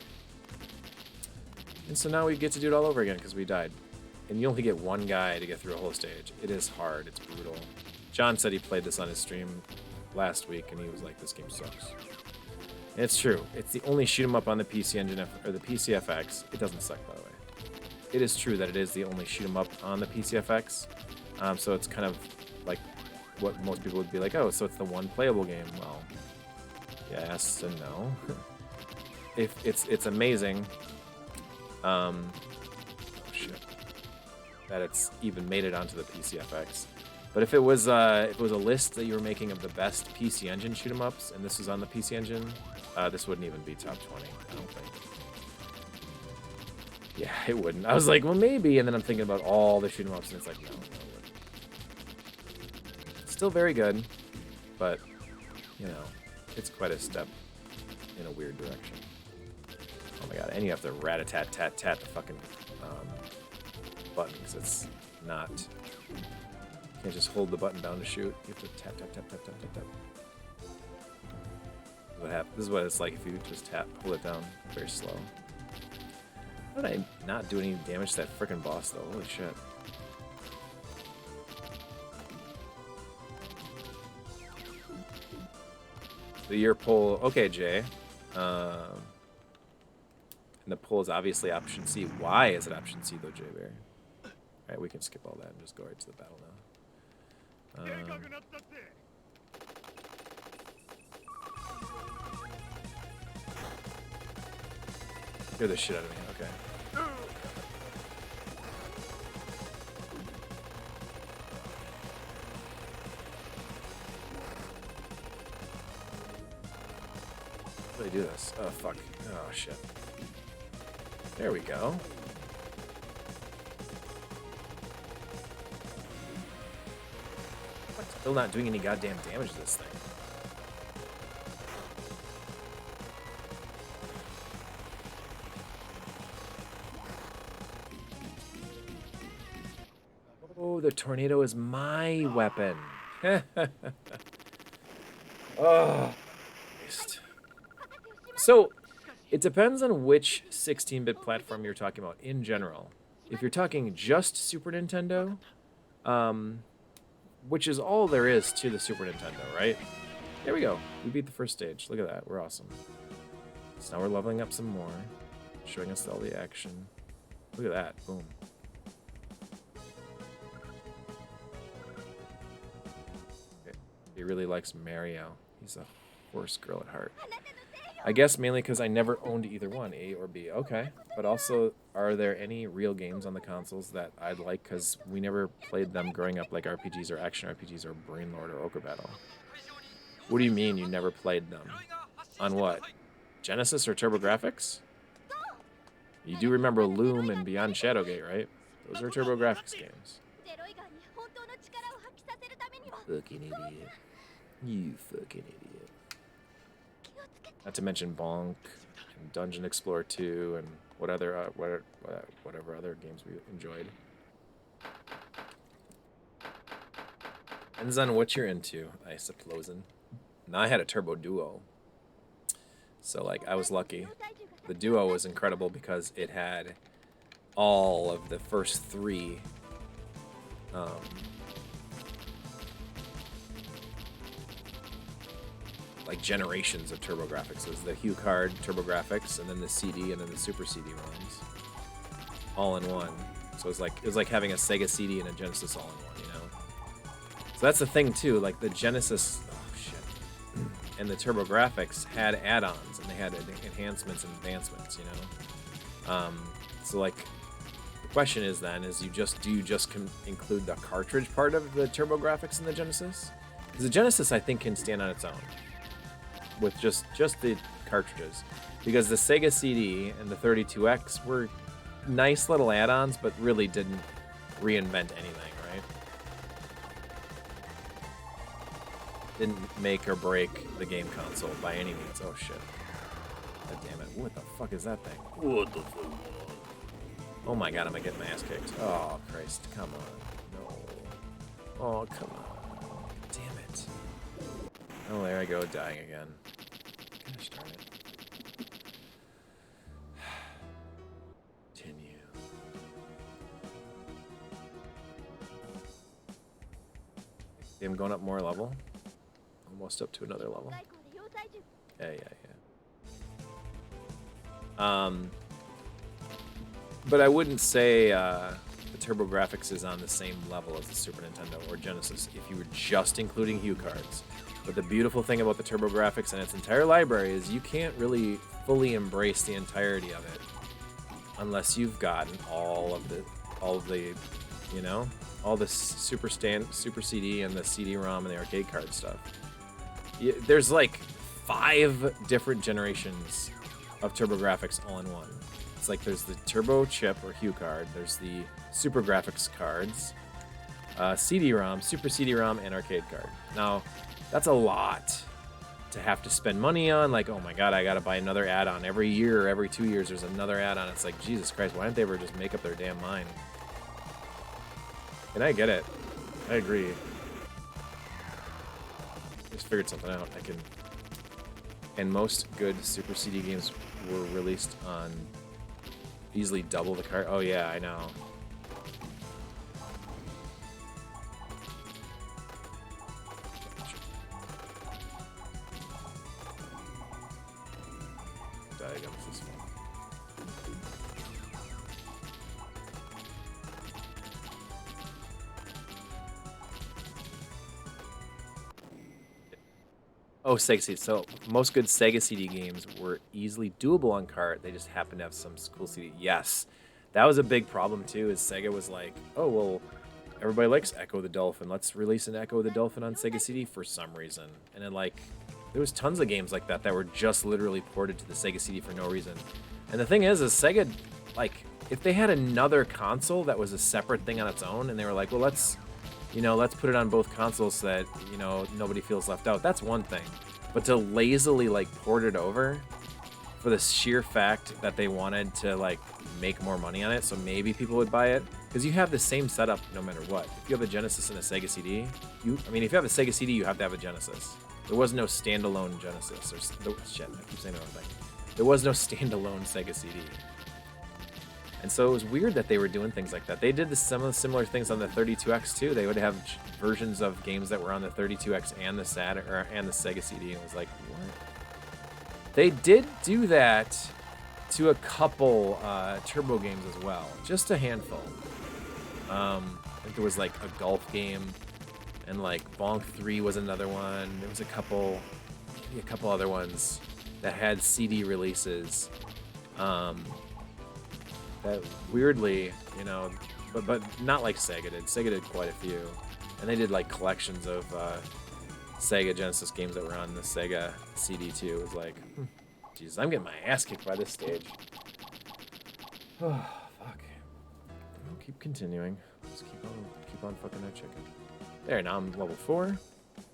S1: And so now we get to do it all over again because we died. And you only get one guy to get through a whole stage. It is hard. It's brutal. John said he played this on his stream last week, and he was like, this game sucks. And it's true. It's the only shoot 'em up on the PC Engine, or the PCFX. It doesn't suck, by the way. It is true that it is the only shoot 'em up on the PCFX. So it's kind of like what most people would be like, oh, so it's the one playable game. Well, yes and no. If it's amazing. Oh shit. That it's even made it onto the PCFX. But if it was a list that you were making of the best PC Engine shoot 'em ups, and this was on the PC Engine, this wouldn't even be top 20. I don't think. Yeah, it wouldn't. I was like, well, maybe, and then I'm thinking about all the shoot 'em ups, and it's like, no, it wouldn't. It's still very good, but you know, it's quite a step in a weird direction. Oh my god, and you have to rat-a-tat-tat-tat the fucking button, because it's not. You can't just hold the button down to shoot. You have to tap, tap, tap, tap, tap, tap, tap. This is what it's like if you just hold it down very slow. How did I not do any damage to that frickin' boss, though? Holy shit. The year poll. Okay, Jay. And the poll is obviously option C. Why is it option C, though, Jay Bear? Alright, we can skip all that and just go right to the battle now. Hear the shit out of me. Okay. How do I do this? Oh, fuck. Oh, shit. There we go. I'm still not doing any goddamn damage to this thing. Oh, the tornado is my weapon. Oh. Christ. So, it depends on which 16-bit platform you're talking about in general. If you're talking just Super Nintendo, which is all there is to the Super Nintendo, right? There we go. We beat the first stage. Look at that. We're awesome. So now we're leveling up some more, showing us all the action. Look at that. Boom. Okay. He really likes Mario. He's a horse girl at heart. I guess mainly because I never owned either one, A or B. Okay. But also, are there any real games on the consoles that I'd like? Because we never played them growing up, like RPGs or action RPGs or Brain Lord or Ogre Battle. What do you mean you never played them? On what? Genesis or TurboGrafx? You do remember Loom and Beyond Shadowgate, right? Those are TurboGrafx games. Fucking idiot. You fucking idiot. Not to mention Bonk and Dungeon Explorer 2 and whatever other games we enjoyed. Depends on what you're into, I suppose. Now I had a Turbo Duo. So, like, I was lucky. The Duo was incredible because it had all of the first three like generations of TurboGrafx. It was the Hue card TurboGrafx, and then the CD, and then the Super CD ROMs, all in one. So it was like having a Sega CD and a Genesis all in one, you know. So that's the thing too. Like the Genesis, oh shit, and the TurboGrafx had add-ons, and they had enhancements and advancements, you know. So like the question is then, do you just include the cartridge part of the TurboGrafx in the Genesis? Because the Genesis, I think, can stand on its own with just the cartridges, because the Sega CD and the 32X were nice little add-ons, but really didn't reinvent anything, right? Didn't make or break the game console by any means. Oh shit. God damn it. What the fuck is that thing? What the fuck? Oh my god, am I getting my ass kicked? Oh Christ, come on. No. Oh, come on. Damn it. Oh, there I go, dying again. Gosh darn it. Continue. Okay, I'm going up more level. Almost up to another level. Yeah. But I wouldn't say the TurboGrafx is on the same level as the Super Nintendo or Genesis if you were just including Hue cards. But the beautiful thing about the TurboGrafx and its entire library is you can't really fully embrace the entirety of it unless you've gotten all of the, you know, all the Super CD and the CD-ROM and the arcade card stuff. There's like 5 different generations of TurboGrafx all in one. It's like there's the Turbo Chip or Hue card, there's the SuperGrafx cards, CD-ROM, Super CD-ROM, and arcade card. Now, that's a lot to have to spend money on. Like, oh my god, I gotta buy another add-on. Every year or every 2 years there's another add-on. It's like, Jesus Christ, why don't they ever just make up their damn mind? And I get it. I agree. Just figured something out. And most good Super CD games were released on easily double the card. Oh yeah, I know. Diagrams this one. Oh, Sega CD. So most good Sega CD games were easily doable on cart. They just happened to have some cool CD. Yes, that was a big problem too. Is Sega was like, oh well, everybody likes Echo the Dolphin. Let's release an Echo the Dolphin on Sega CD for some reason. And then like, there was tons of games like that that were just literally ported to the Sega CD for no reason. And the thing is Sega, like, if they had another console that was a separate thing on its own, and they were like, well, let's put it on both consoles so that, nobody feels left out. That's one thing. But to lazily, like, port it over for the sheer fact that they wanted to, like, make more money on it, so maybe people would buy it. Because you have the same setup no matter what. If you have a Genesis and a Sega CD, if you have a Sega CD, you have to have a Genesis. There was no standalone Genesis. Shit, I keep saying the wrong thing. There was no standalone Sega CD. And so it was weird that they were doing things like that. They did some of the similar things on the 32X too. They would have versions of games that were on the 32X and the Saturn and the Sega CD. And it was like, what? They did do that to a couple Turbo games as well, just a handful. I think there was like a golf game, and like Bonk 3 was another one. There was a couple other ones that had CD releases. That weirdly, but not like Sega did. Sega did quite a few, and they did like collections of Sega Genesis games that were on the Sega CD too. It was like, Jesus, I'm getting my ass kicked by this stage. Oh, fuck. I'll keep continuing. Let's keep on fucking that chicken. There, now I'm level 4,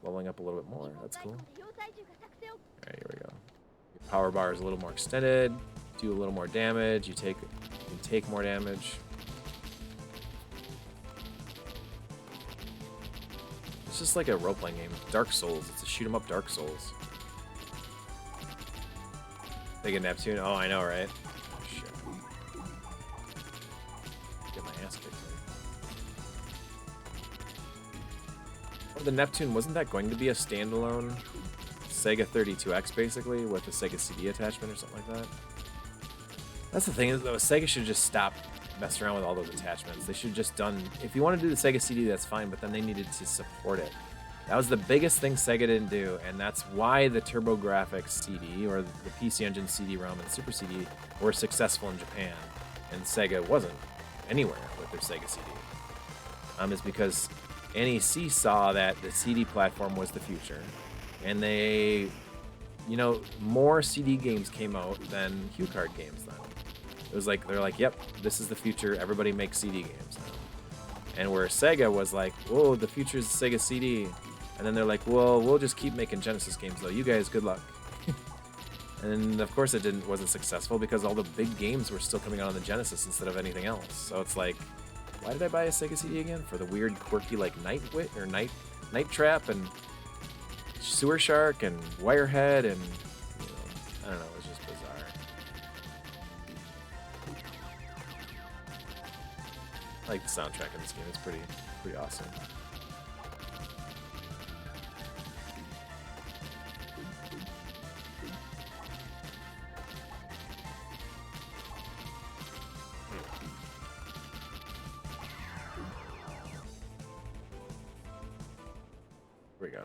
S1: leveling up a little bit more. That's cool. All right, here we go. Your power bar is a little more extended. Do a little more damage. You can take more damage. It's just like a role-playing game. Dark Souls. It's a shoot-'em-up Dark Souls. They get Neptune. Oh, I know, right? Oh, shit. Get my ass kicked here. Oh, the Neptune, wasn't that going to be a standalone Sega 32X, basically, with a Sega CD attachment or something like that? That's the thing, is though, Sega should just stop messing around with all those attachments. They should have just done, if you want to do the Sega CD, that's fine, but then they needed to support it. That was the biggest thing Sega didn't do, and that's why the TurboGrafx CD, or the PC Engine CD-ROM and Super CD, were successful in Japan, and Sega wasn't anywhere with their Sega CD. Is because NEC saw that the CD platform was the future, and they, more CD games came out than HuCard games then. It was like, they're like, yep, this is the future, everybody makes CD games now. And where Sega was like, whoa, the future is Sega CD. And then they're like, well, we'll just keep making Genesis games though. You guys, good luck. And of course it wasn't successful because all the big games were still coming out on the Genesis instead of anything else. So it's like, why did I buy a Sega CD again? For the weird, quirky, like Night Trap and Sewer Shark and Wirehead and, I don't know, it was just bizarre. I like the soundtrack in this game. It's pretty awesome. Here we go.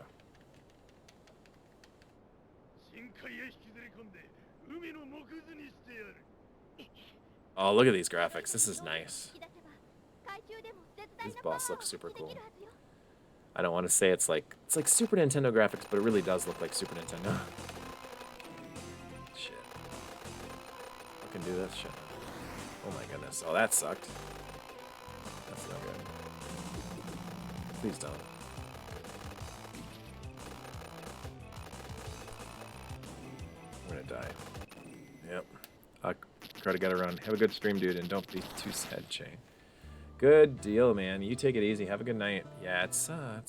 S3: 深海へ引きずり込んで海の藻くずにしてやる
S1: Oh, look at these graphics. This is nice. This boss looks super cool. I don't want to say it's like Super Nintendo graphics, but it really does look like Super Nintendo. Shit. I can do this shit. Oh my goodness. Oh, that sucked. That's no good. Please don't. I'm gonna die. Yep. I'll try to get around. Have a good stream, dude, and don't be too sad, Che. Good deal, man. You take it easy. Have a good night. Yeah, it's 10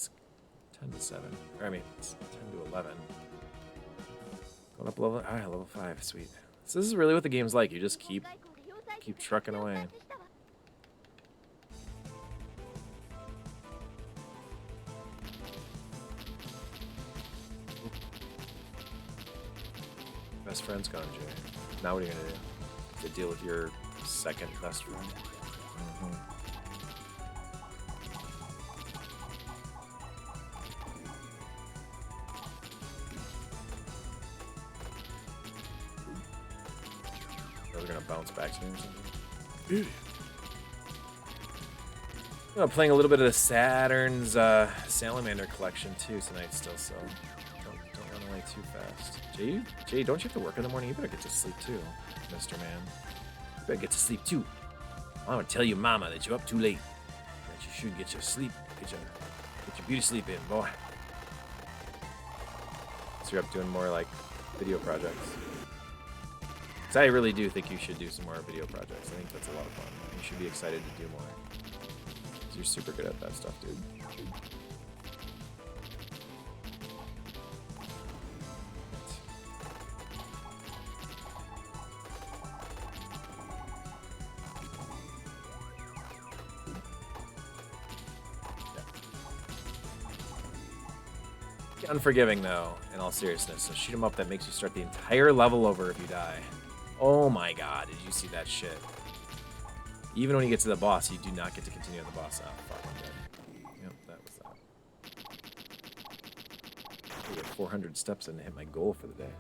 S1: to 7. Or I mean, it's 10 to 11. Going up level. Ah, level 5. Sweet. So this is really what the game's like. You just keep trucking away. Best friend's gone, Jay. Now what are you gonna do? To deal with your second best friend? Mm-hmm. bounce back to me or something. Playing a little bit of the Saturn's Salamander collection too tonight still, so don't run away too fast. Jay, don't you have to work in the morning? You better get to sleep too, Mr. Man. You better get to sleep too. I'm gonna tell your mama that you're up too late. That you should get your sleep, get your beauty sleep in, boy. So you're up doing more like video projects. Cause I really do think you should do some more video projects. I think that's a lot of fun. You should be excited to do more. Cause you're super good at that stuff, dude. Unforgiving though, in all seriousness. So shoot 'em up that makes you start the entire level over if you die. Oh my god, did you see that shit? Even when you get to the boss, you do not get to continue on the boss. Oh, fuck, I'm dead. Yep, that was that. I get 400 steps in to hit my goal for the day.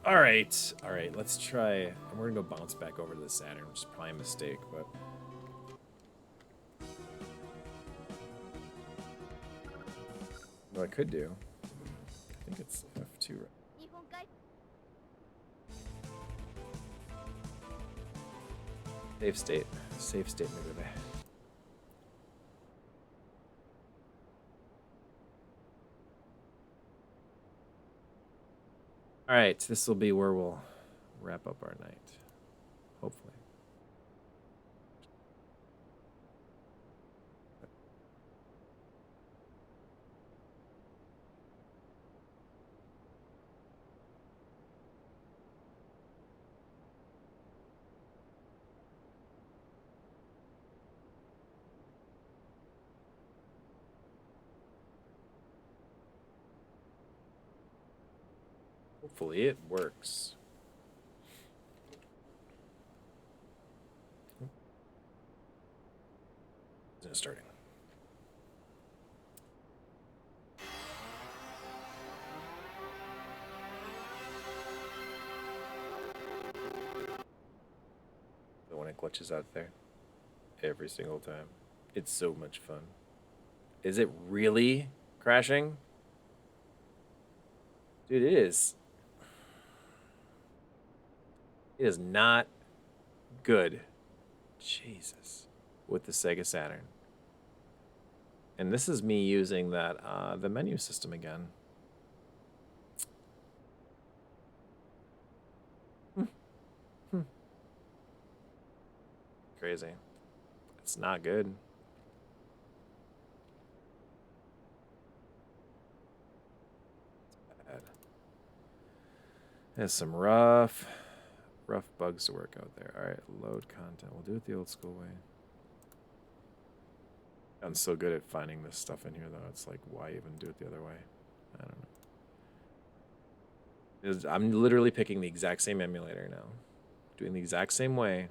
S1: Alright, let's try. And we're gonna go bounce back over to the Saturn, which is probably a mistake, but. What I could do, I think it's F2, right?
S4: 日本海
S1: Safe state, my baby. All right, this will be where we'll wrap up our night, hopefully. Hopefully it works. Isn't it starting? The one it glitches out there every single time. It's so much fun. Is it really crashing? Dude, it is. It is not good. Jesus. With the Sega Saturn. And this is me using that the menu system again. Crazy. It's not good. It's bad. There's some rough bugs to work out there. All right, load content. We'll do it the old school way. I'm so good at finding this stuff in here, though. It's like, why even do it the other way? I don't know. I'm literally picking the exact same emulator now. Doing the exact same way.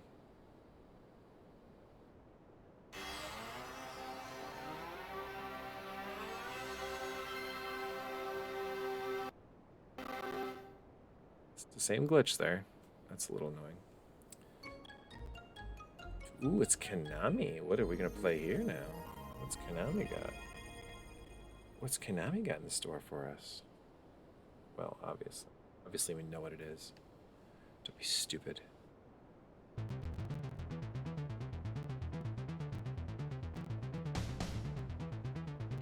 S1: It's the same glitch there. That's a little annoying. Ooh, it's Konami. What are we going to play here now? What's Konami got? What's Konami got in store for us? Well, obviously. Obviously we know what it is. Don't be stupid.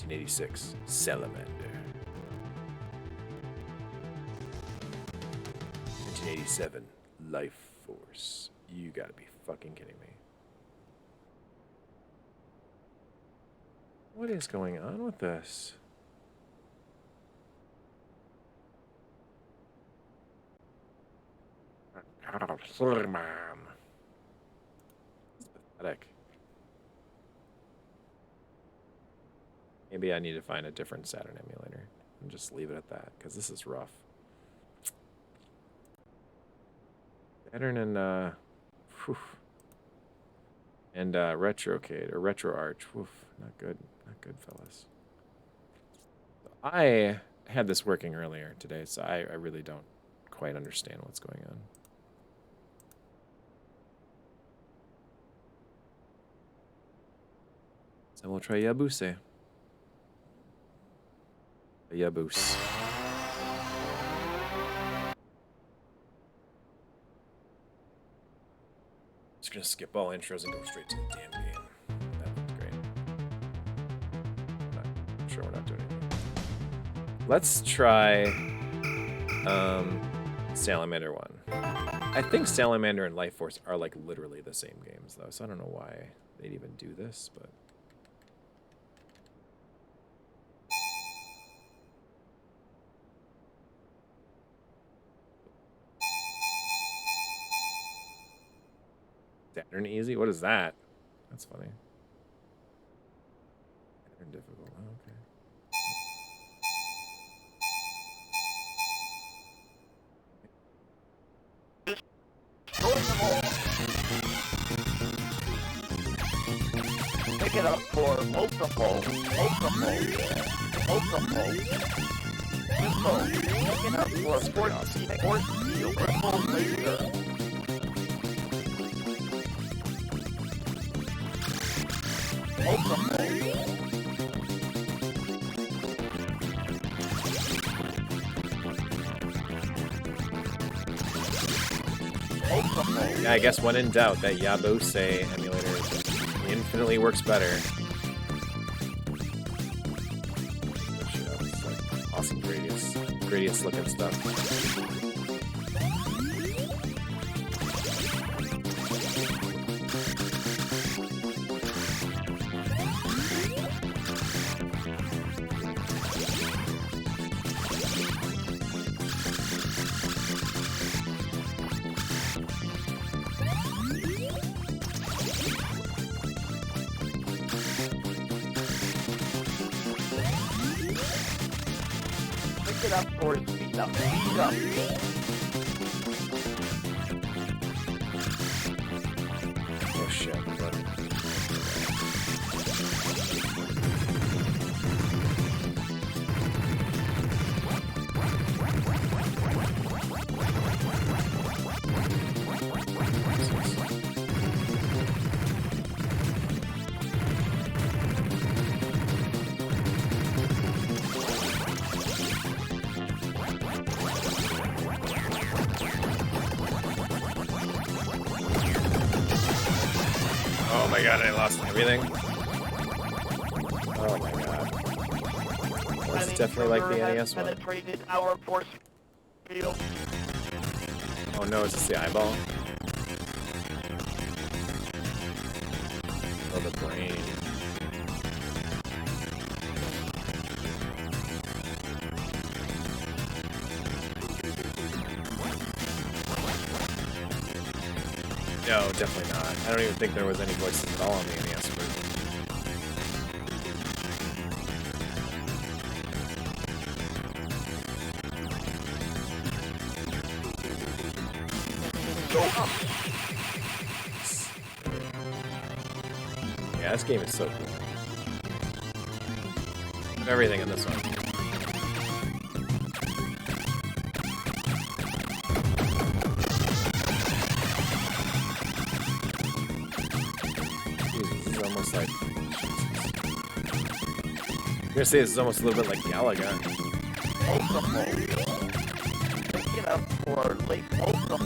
S1: (1986) Salamander. 1987 Life Force. You gotta be fucking kidding me. What is going on with this? It's pathetic. Maybe I need to find a different Saturn emulator and just leave it at that, because this is rough. Saturn and Retrocade or RetroArch. Woof, not good, fellas. I had this working earlier today, so I really don't quite understand what's going on. So we'll try Yabuse. Yabuse. Just gonna skip all intros and go straight to the damn game. That looked great. I'm sure we're not doing anything. Let's try Salamander 1. I think Salamander and Life Force are like literally the same games though, so I don't know why they'd even do this, but Saturn easy? What is that? That's funny. Saturn difficult. Oh, okay.
S6: Pick it up for multiple. Simple. Pick it up for force field. Triple laser. Multiple.
S1: Yeah, I guess when in doubt, that Yabuse emulator infinitely works better. It's like awesome Gradius looking stuff.
S6: Pick it up for speed up.
S1: Oh shit. What? Oh my god, I lost everything. Oh my god. Well, it's definitely like the NES one.
S6: Penetrated our force field.
S1: Oh no, is this the eyeball? Oh, the brain. No, definitely not. I don't even think there was any voices at all on the NES version. Yeah, this game is so cool. Everything in this one. Almost like I'm gonna say this is almost a little bit like Galaga.
S6: Pick it up for late multiple.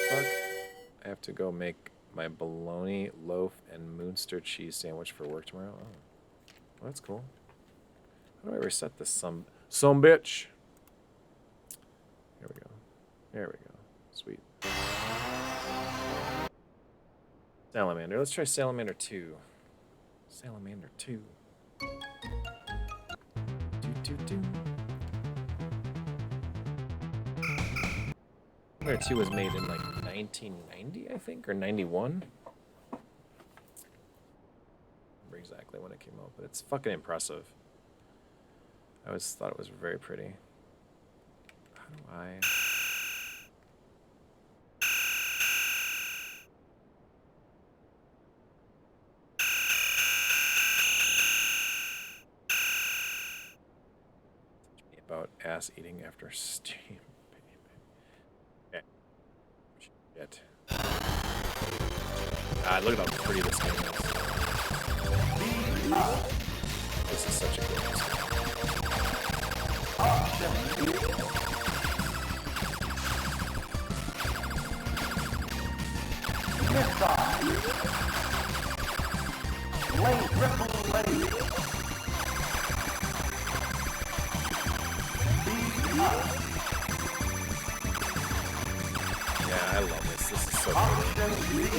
S1: Fuck. I have to go make my bologna loaf and Moonster cheese sandwich for work tomorrow. Oh, well, that's cool. How do I reset this some bitch? Here we go. There we go. Sweet. Salamander. Let's try Salamander 2. Salamander 2. Do. Salamander 2 was made in like 1990, I think, or 91. I don't remember exactly when it came out, but it's fucking impressive. I always thought it was very pretty. How do I... about ass eating after steam. Okay. Shit. God, look at how pretty this game is. This is such a good game. Yeah, I love this. This is so pretty.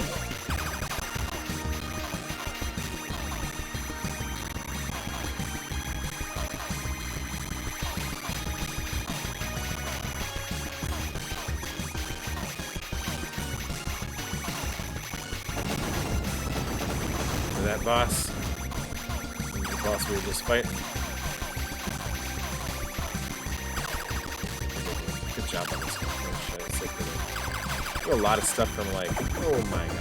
S1: That boss. The boss we were just fighting. Good job on this one. Oh, shit, it's so pretty. Do a lot of stuff from like, oh my god.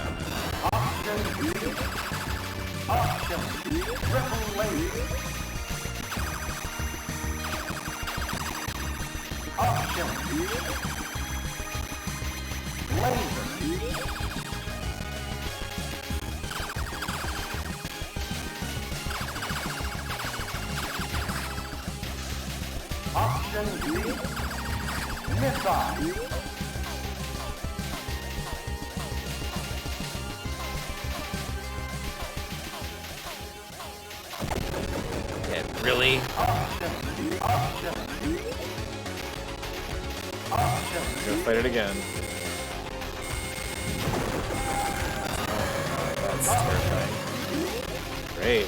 S1: Yeah, really? I'm gonna fight it again. Oh, that's terrifying. Great.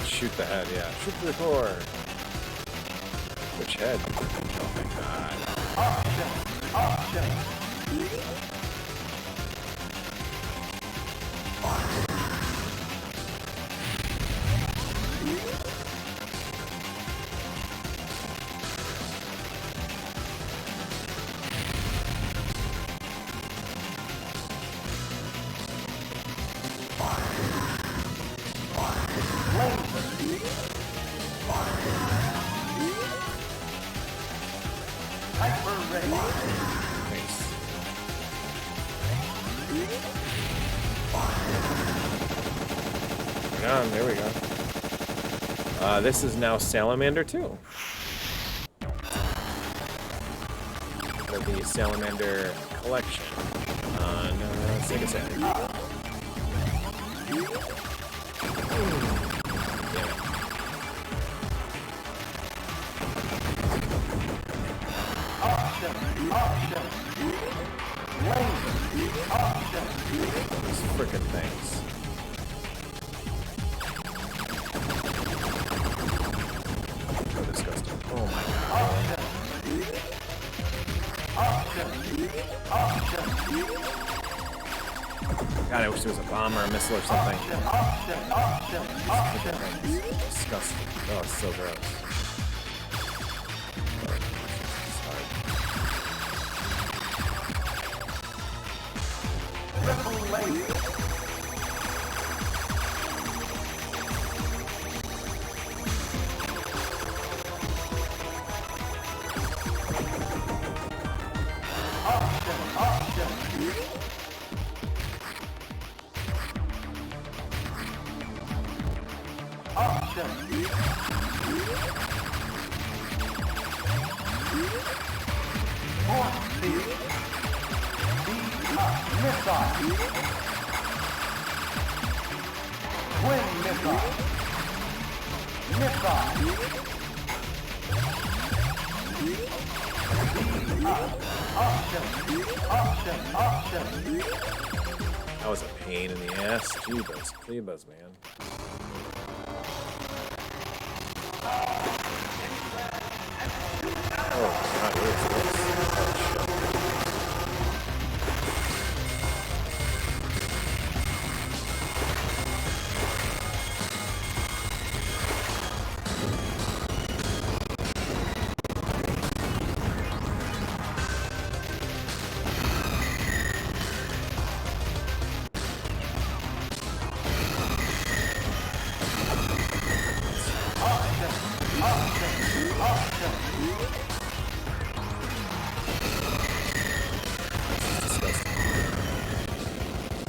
S1: Shoot the head, yeah. Shoot the core. Which head? Oh my god. Nice. Hang on, there we go. This is now Salamander 2. The Salamander collection on Sega Saturn. Damn it. These frickin' things. So disgusting. Oh my god. God, I wish there was a bomb or a missile or something. Disgusting. Oh, it's so gross. That was a pain in the ass. Jeebus, Cleebus, man. Oh, God, what is this? Oh, shit.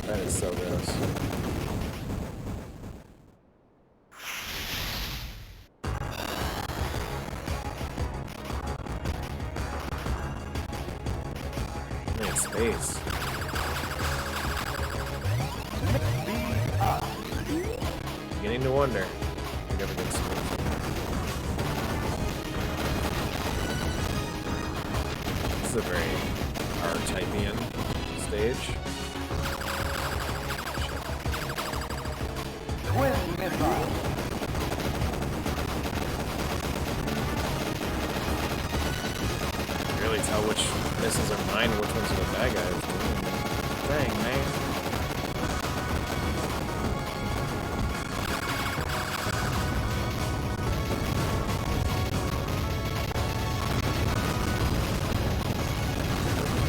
S1: That is so gross. I'm in space. Beginning to wonder if we ever get space. This is a very R-typian stage. Really tell which missiles are mine and which ones are the bad guys. Dang, man.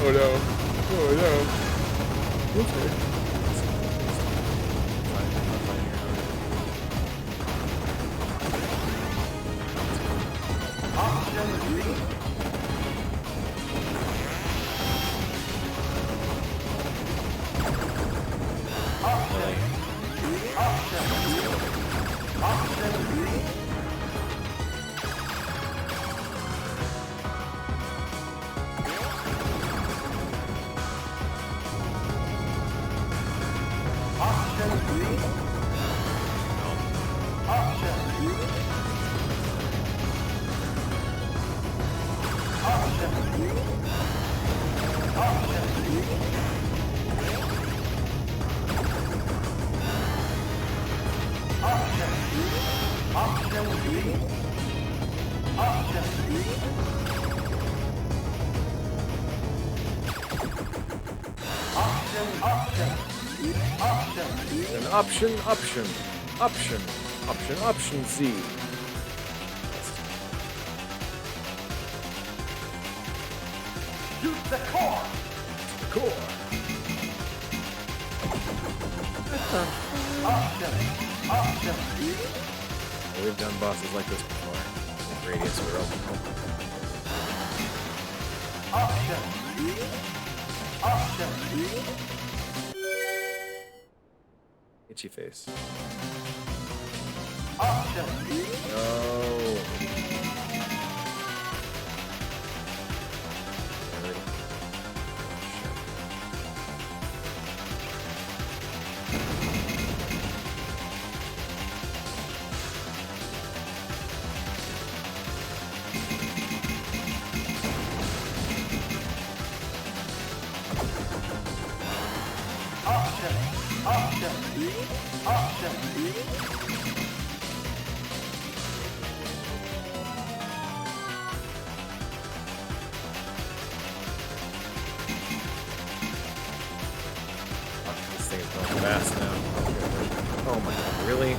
S1: Oh no. Oh no. Okay. Option Z.
S2: Use the core.
S1: Cool. We've done bosses like this before. The gradients were open. Itchy face. No. This thing is going fast now. Oh my god, really?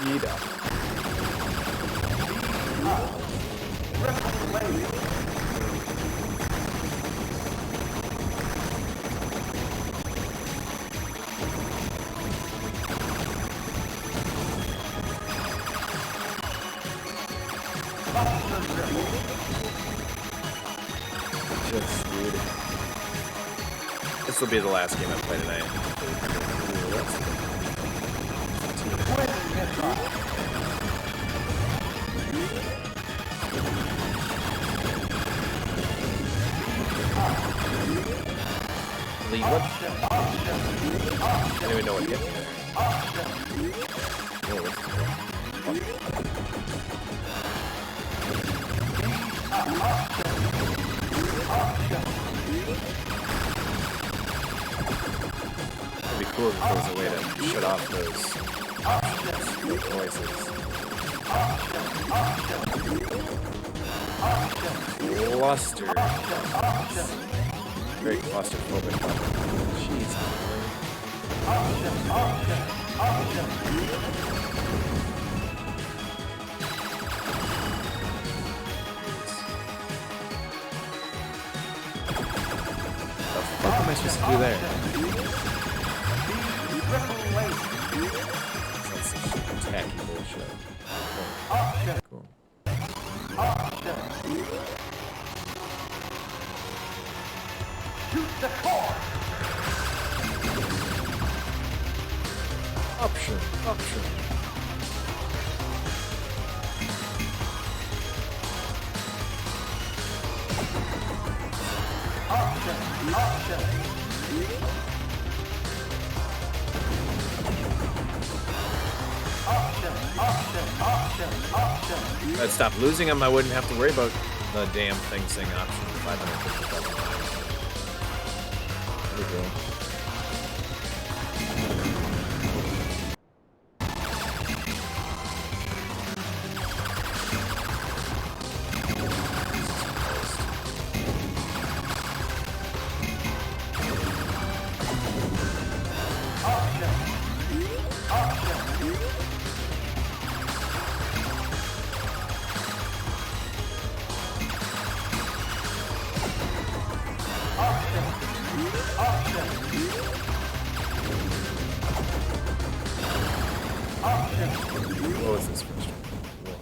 S1: Speed up. Just, dude. This will be the last game I play tonight. Ooh, that's good. Lee, what? I don't even know what hit me there. Whoa, what's It'd be cool if there was a way to shut off those voices. Cluster. Very claustrophobic. Jeez. What am I supposed to do there? That's some tacky bullshit. Cool. Option. If I'd stop losing them, I wouldn't have to worry about the damn thing saying option 550,000 times. There we go. Oh, is this frustrating? Whoa.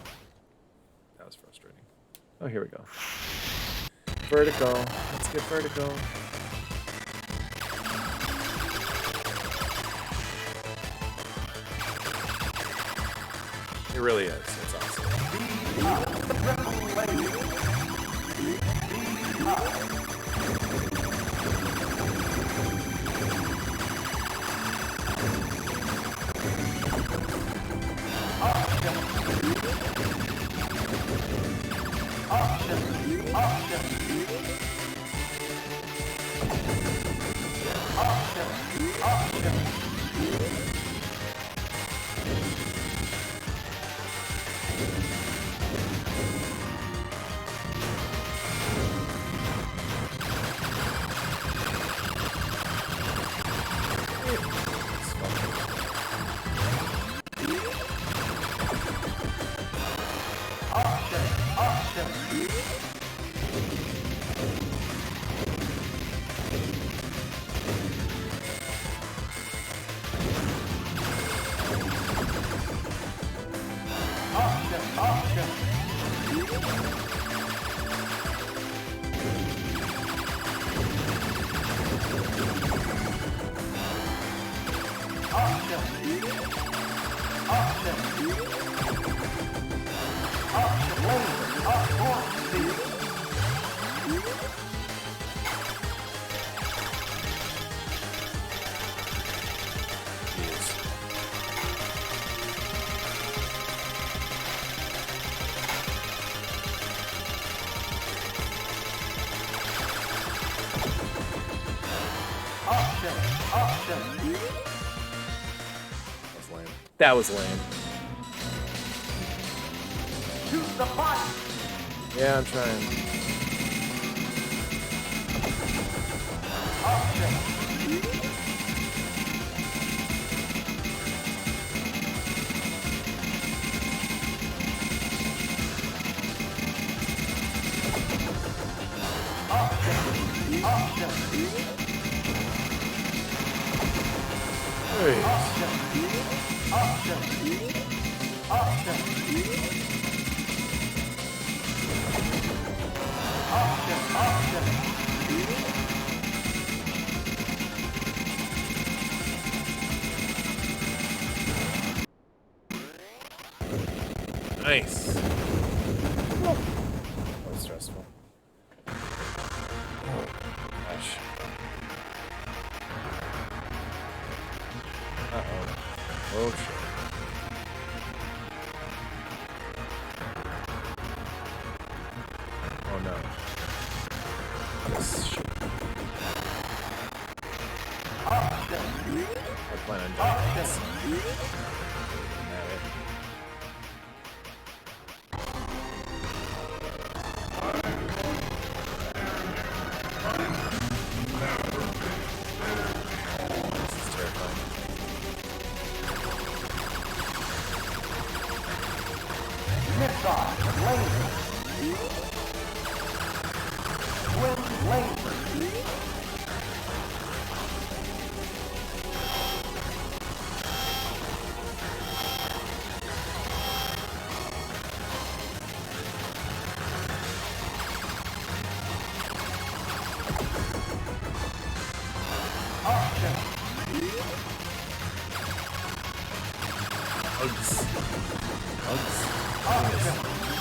S1: That was frustrating. Oh, here we go. Vertical. Let's get vertical. It really is. It's awesome. That was lame. Yeah, I'm trying. Nice. That was stressful. Oh, gosh. Uh-oh. Oh, shit. Oh, no. This shit. I plan on dying.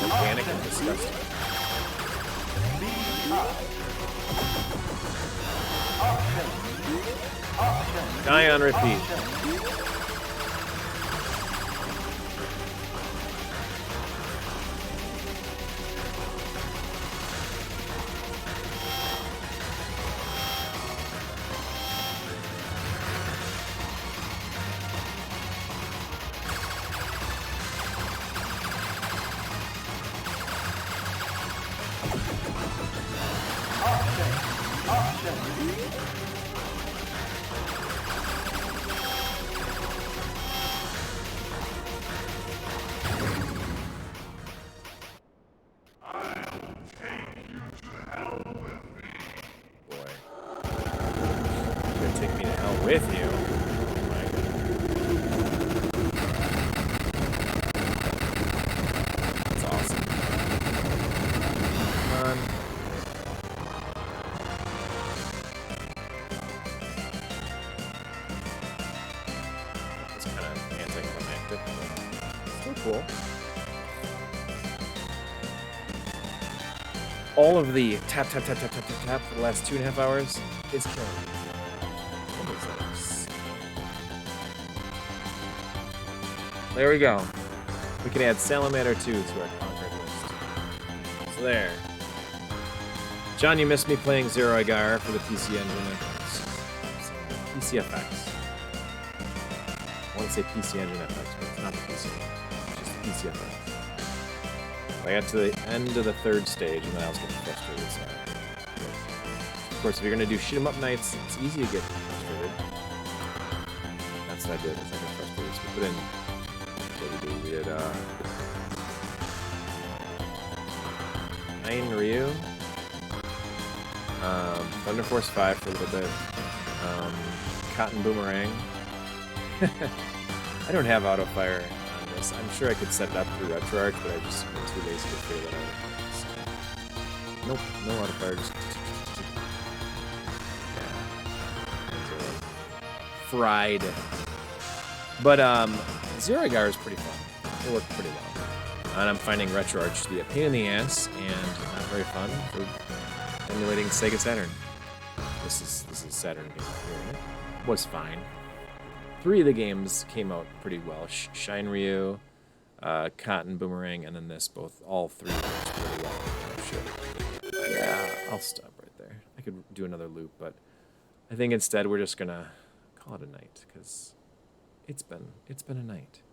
S1: Organic and disgusting. Die on repeat. With you. That's awesome. Come on. It's kind of anticlimactic, but still cool. All of the tap for the last 2.5 hours is killing me. There we go. We can add Salamander 2 to our conquered list. So there. John, you missed me playing Zero Agar for the PC Engine. PCFX. I want to say PC Engine FX, but it's not the PC Engine. It's just the PCFX. I got to the end of the 3rd stage, and then I was getting frustrated. So, of course, if you're going to do shoot-'em-up nights, it's easy to get frustrated. That's what I did. I got frustrated. So we put in... We did 9 Ryu, Thunder Force 5 for a little bit, Cotton Boomerang. I don't have auto fire on this. I'm sure I could set it up through RetroArch, but I just been too lazy to figure that out. So, nope, no auto fire. Just fried. But Zero Agar is pretty fun. It worked pretty well. And I'm finding RetroArch to be a pain in the ass and not very fun for emulating Sega Saturn. This is Saturn game here. It was fine. 3 of the games came out pretty well. Shine Ryu, Cotton Boomerang, and then this. All 3 worked pretty well. Oh shit. Yeah, I'll stop right there. I could do another loop, but I think instead we're just gonna call it a night because it's been a night.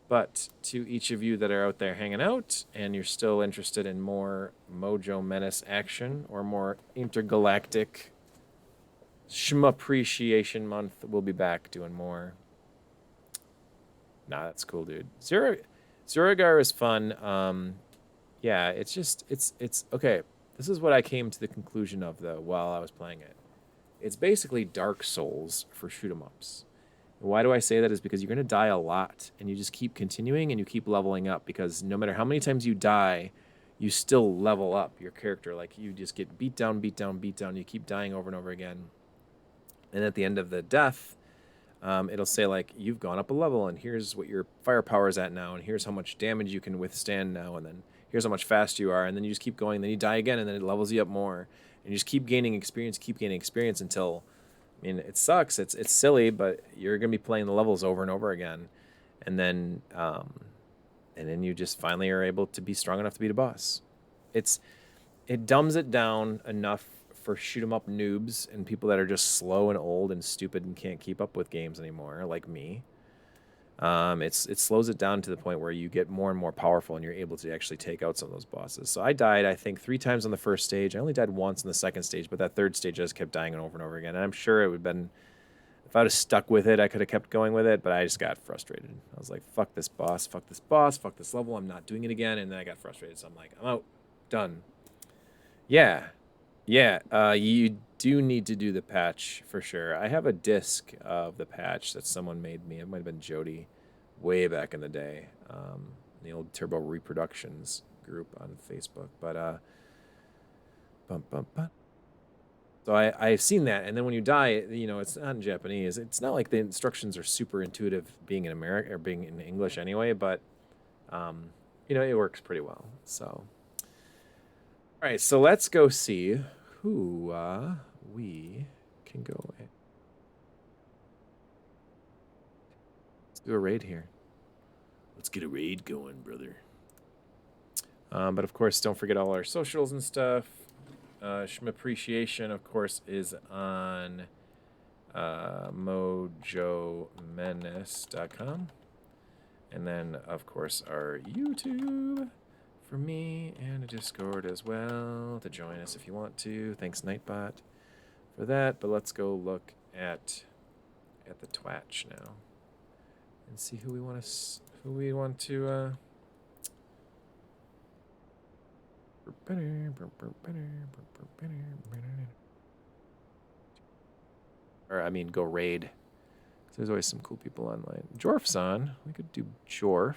S1: But to each of you that are out there hanging out and you're still interested in more Mojo Menace action or more Intergalactic Shmuppreciation month, we'll be back doing more. Nah, that's cool, dude. Zuragar is fun. Yeah, it's okay. This is what I came to the conclusion of though while I was playing it. It's basically Dark Souls for shoot 'em ups. Why do I say that is because you're going to die a lot, and you just keep continuing, and you keep leveling up, because no matter how many times you die, you still level up your character. Like, you just get beat down, beat down, beat down. You keep dying over and over again. And at the end of the death, it'll say, like, you've gone up a level, and here's what your firepower is at now, and here's how much damage you can withstand now, and then here's how much fast you are, and then you just keep going, and then you die again, and then it levels you up more. And you just keep gaining experience until... I mean, it sucks. It's silly, but you're gonna be playing the levels over and over again, and then you just finally are able to be strong enough to beat a boss. It dumbs it down enough for shoot 'em up noobs and people that are just slow and old and stupid and can't keep up with games anymore, like me. It slows it down to the point where you get more and more powerful and you're able to actually take out some of those bosses. So I died, I think, 3 times on the first stage. I only died once in the second stage, but that third stage I just kept dying over and over again. And I'm sure it would have been, if I would have stuck with it, I could have kept going with it, but I just got frustrated. I was like, fuck this boss, fuck this boss, fuck this level, I'm not doing it again. And then I got frustrated, so I'm like, I'm out. Done. Yeah. You do need to do the patch for sure. I have a disc of the patch that someone made me. It might have been Jody way back in the day, the old Turbo Reproductions group on Facebook. But so I've seen that, and then when you die, you know, it's not in Japanese. It's not like the instructions are super intuitive being in America or being in English anyway, but you know, it works pretty well. So all right, so let's go see who we can go with. Let's do a raid here. Let's get a raid going, brother. But of course, don't forget all our socials and stuff. Shmuppreciation, of course, is on mojomenace.com. And then, of course, our YouTube for me, and a Discord as well to join us if you want to. Thanks, Nightbot, for that. But let's go look at the Twatch now and see who we want to. Or I mean, go raid. 'Cause there's always some cool people online. Jorf's on. We could do Jorf.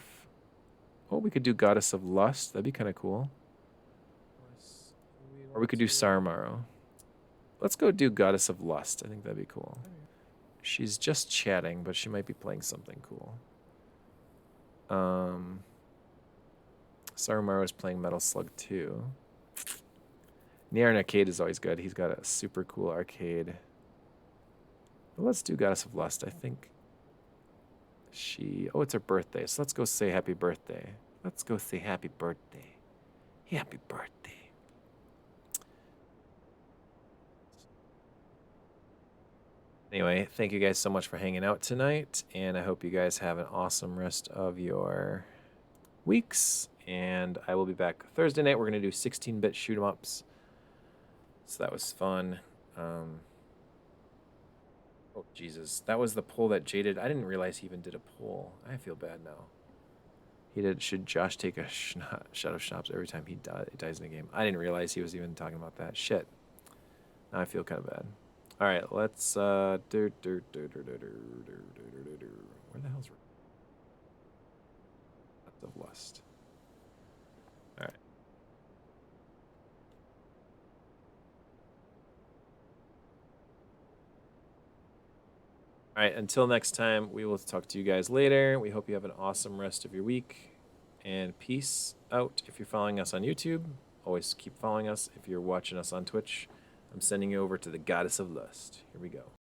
S1: Oh, we could do Goddess of Lust. That'd be kind of cool. Or we could do Sarmaro. Let's go do Goddess of Lust. I think that'd be cool. She's just chatting, but she might be playing something cool. Sarmaro is playing Metal Slug 2. Near an Arcade is always good. He's got a super cool arcade. But let's do Goddess of Lust. I think oh, it's her birthday. So let's go say happy birthday. Let's go say happy birthday. Happy birthday. Anyway, thank you guys so much for hanging out tonight, and I hope you guys have an awesome rest of your weeks. And I will be back Thursday night. We're going to do 16-bit shoot 'em ups. So that was fun. Oh, Jesus. That was the poll that Jaded. I didn't realize he even did a poll. I feel bad now. He did. Should Josh take a shot of schnapps every time he dies in a game? I didn't realize he was even talking about that. Shit. Now I feel kind of bad. All right, let's. Where the hell's of Lust? All right. All right, until next time, we will talk to you guys later. We hope you have an awesome rest of your week. And peace out if you're following us on YouTube. Always keep following us if you're watching us on Twitch. I'm sending you over to the Goddess of Lust. Here we go.